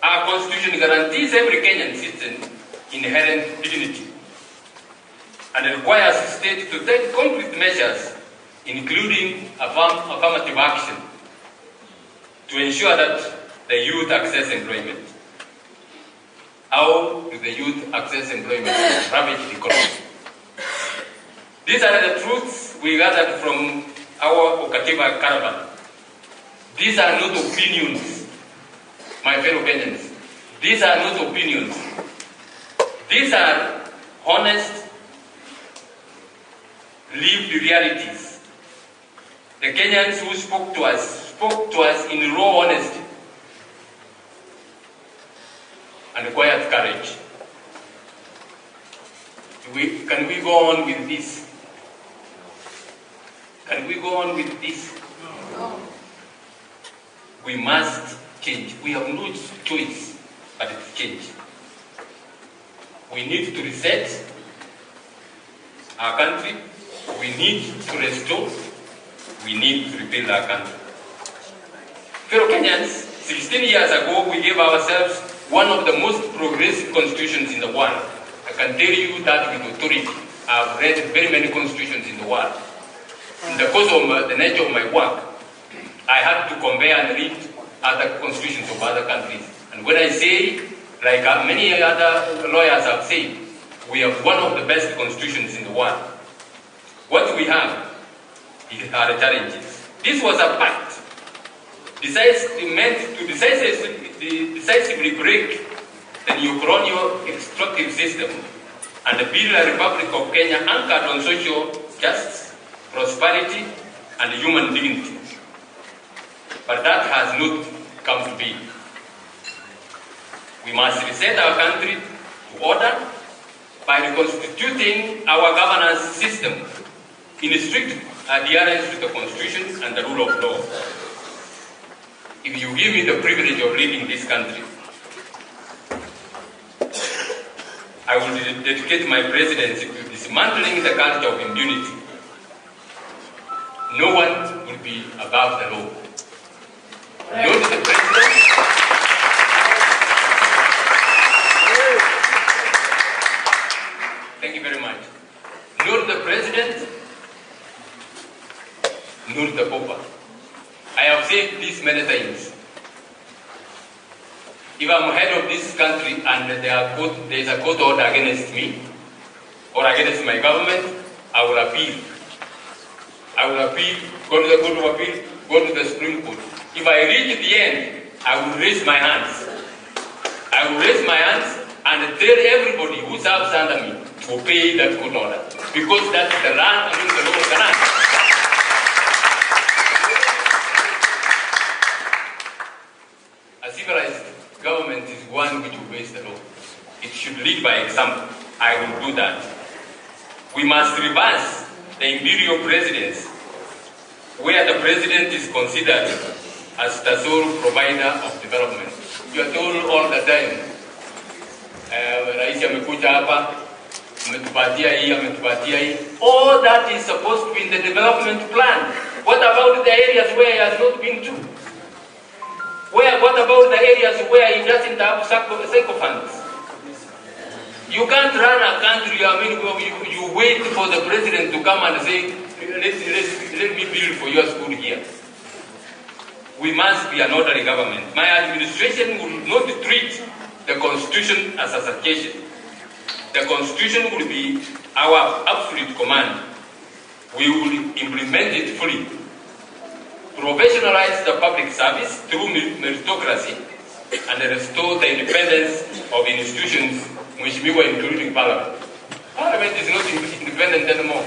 our Constitution guarantees every Kenyan citizen inherent dignity and requires the state to take concrete measures, including affirmative action, to ensure that the youth access employment. How do the youth access employment in a ravaged economy? These are the truths we gathered from our Okativa caravan. These are not opinions, my fellow Kenyans. These are not opinions. These are honest, lived realities. The Kenyans who spoke to us in raw honesty and quiet courage. Can we go on with this? Can we go on with this? No. We must change. We have no choice but to change. We need to reset our country. We need to restore. We need to rebuild our country. Fellow Kenyans, 16 years ago, we gave ourselves one of the most progressive constitutions in the world. I can tell you that with authority. I've read very many constitutions in the world. In the course of the nature of my work, I had to compare and read other constitutions of other countries. And when I say, like many other lawyers have said, we have one of the best constitutions in the world. What we have are the challenges. This was a pact meant to decisively break the neo-colonial extractive system and build a Republic of Kenya anchored on social justice, prosperity, and human dignity. But that has not come to be. We must reset our country to order by reconstituting our governance system in strict adherence to the Constitution and the rule of law. If you give me the privilege of leading this country, I will dedicate my presidency to dismantling the culture of impunity. No one will be above the law. Not the president. Thank you very much. Not the president, not the pauper. I have said this many times. If I'm head of this country and there is a court order against me or against my government, I will appeal. I will appeal, go to the Court of Appeal, go to the Supreme Court. If I reach the end, I will raise my hands. I will raise my hands and tell everybody who serves under me to obey that court order. Because that's the land, the law of the land. A civilized government is one which obeys the law. It should lead by example. I will do that. We must reverse the imperial presidents, where the president is considered as the sole provider of development. You are told all the time, Rais amekuja hapa, ametupatia hii, ametupatia hii. All that is supposed to be in the development plan. What about the areas where he has not been to? What about the areas where he doesn't have sycophants? You can't run a country, you wait for the president to come and say, let me build for your school here. We must be an orderly government. My administration will not treat the Constitution as a suggestion. The Constitution will be our absolute command. We will implement it fully. Professionalize the public service through meritocracy and restore the independence of institutions, including Parliament. Parliament is not independent anymore.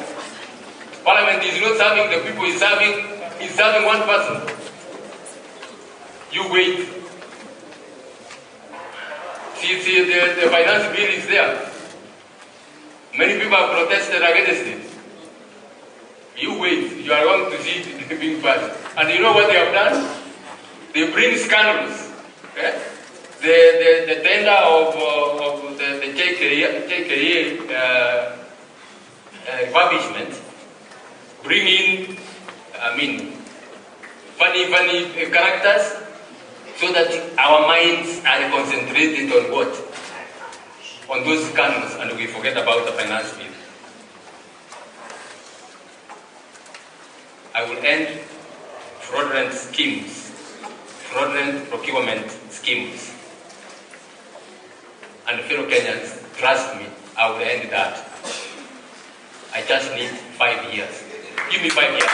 Parliament is not serving the people, it's serving one person. You wait. See, the finance bill is there. Many people have protested against it. You wait, you are going to see it being passed. And you know what they have done? They bring scandals. Okay? The tender of the JKA refurbishment, bring in, funny characters, so that our minds are concentrated on what? On those scandals, and we forget about the finance bill. I will end fraudulent schemes, fraudulent procurement schemes. and fellow Kenyans, trust me, I will end that. I just need 5 years. Give me 5 years.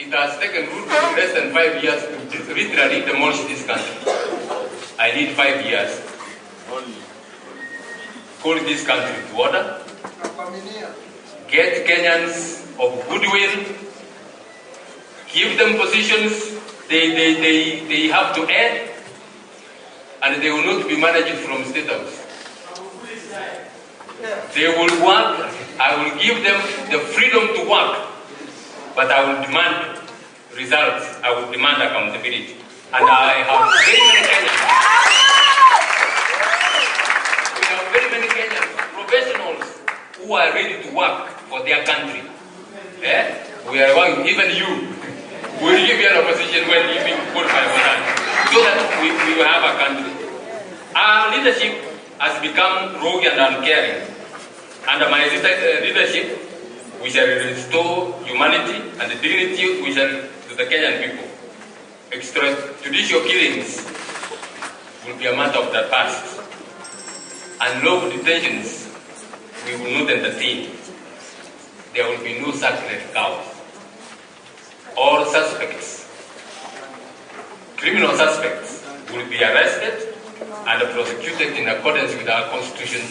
It has taken Ruto less than 5 years to literally demolish this country. I need 5 years. Call this country to order. Get Kenyans of goodwill. Give them positions they have to earn, and they will not be managed from State House. They will work. I will give them the freedom to work, but I will demand results. I will demand accountability. And I have very many Kenyans. We have very many Kenyans, professionals, who are ready to work for their country. We are going, even you, will give you an opposition when you being put by one, so that we will have a country. Our leadership has become rogue and uncaring. Under my leadership, we shall restore humanity and dignity to the Kenyan people. Extrajudicial killings will be a matter of the past. And local detentions, we will not entertain. There will be no sacred cows. All suspects, criminal suspects, will be arrested and prosecuted in accordance with our constitution.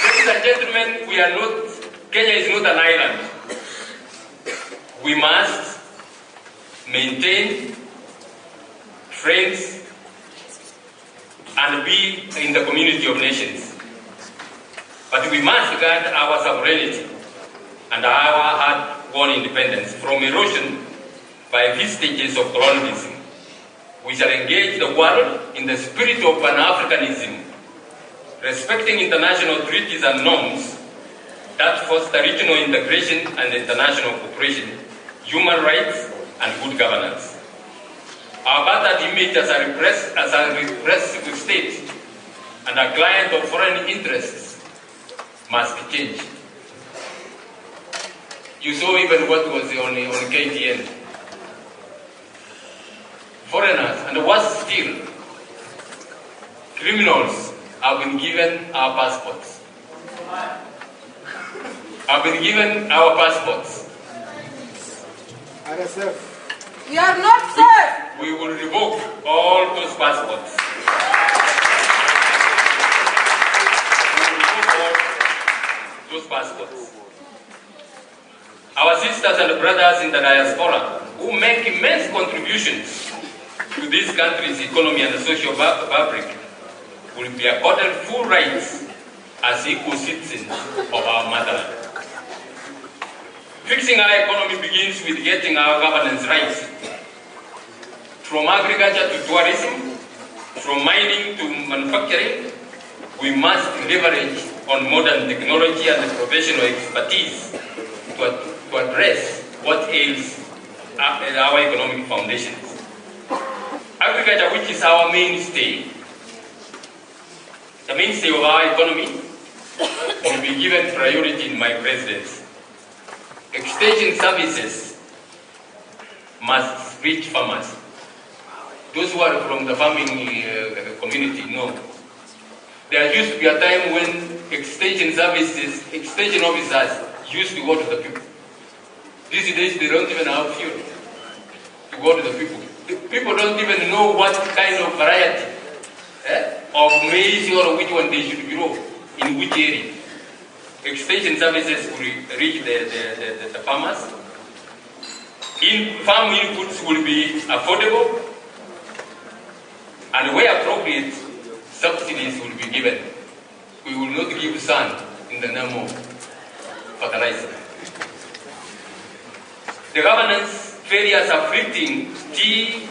Ladies and gentlemen, we are not, Kenya is not an island. We must maintain friends and be in the community of nations. But we must guard our sovereignty and our hard-won independence from erosion by vestiges of colonialism. We shall engage the world in the spirit of Pan-Africanism, respecting international treaties and norms that foster regional integration and international cooperation, human rights, and good governance. Our battered image as a repressive state and a client of foreign interests must be changed. You saw even what was on KTN. Foreigners, and worse still, criminals have been given our passports. Have been given our passports. You are not safe. We will revoke all those passports. We will revoke all those passports. Our sisters and brothers in the diaspora, who make immense contributions to this country's economy and social fabric, will be accorded full rights as equal citizens of our motherland. Fixing our economy begins with getting our governance right. From agriculture to tourism, from mining to manufacturing, we must leverage on modern technology and professional expertise to address what ails our economic foundations. Agriculture, which is our mainstay, the mainstay of our economy, will be given priority in my presidency. Extension services must reach farmers. Those who are from the farming community know. There used to be a time when extension officers used to go to the people. These days they don't even have fuel to go to the people. The people don't even know what kind of variety of maize or which one they should grow in which area. Extension services will reach the farmers. Farm inputs will be affordable, and where appropriate, subsidies will be given. We will not give sand in the name of fertilizer. The governance failures afflicting tea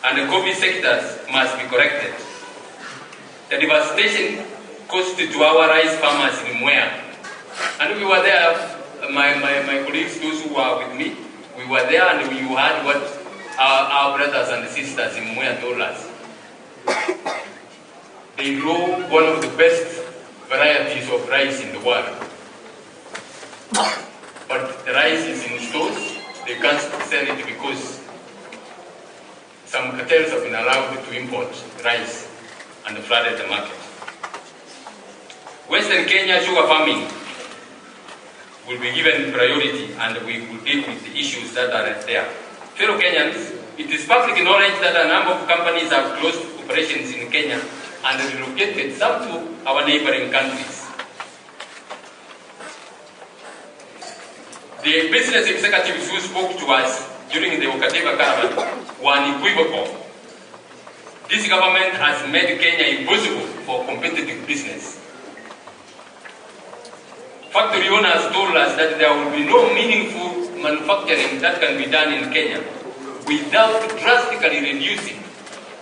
and the coffee sectors must be corrected. The devastation caused to our rice farmers in Mwea. And we were there, my colleagues, those who were with me, we were there and we heard what our brothers and sisters in Mwea told us. They grow one of the best varieties of rice in the world. But the rice is in stores, they can't sell it because some cartels have been allowed to import rice and flooded the market. Western Kenya sugar farming will be given priority and we will deal with the issues that are there. Fellow Kenyans, it is public knowledge that a number of companies have closed operations in Kenya and relocated some to our neighboring countries. The business executives who spoke to us during the Okateva caravan were unequivocal. This government has made Kenya impossible for competitive business. Factory owners told us that there will be no meaningful manufacturing that can be done in Kenya without drastically reducing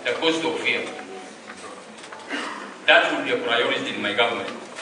the cost of fuel. That will be a priority in my government.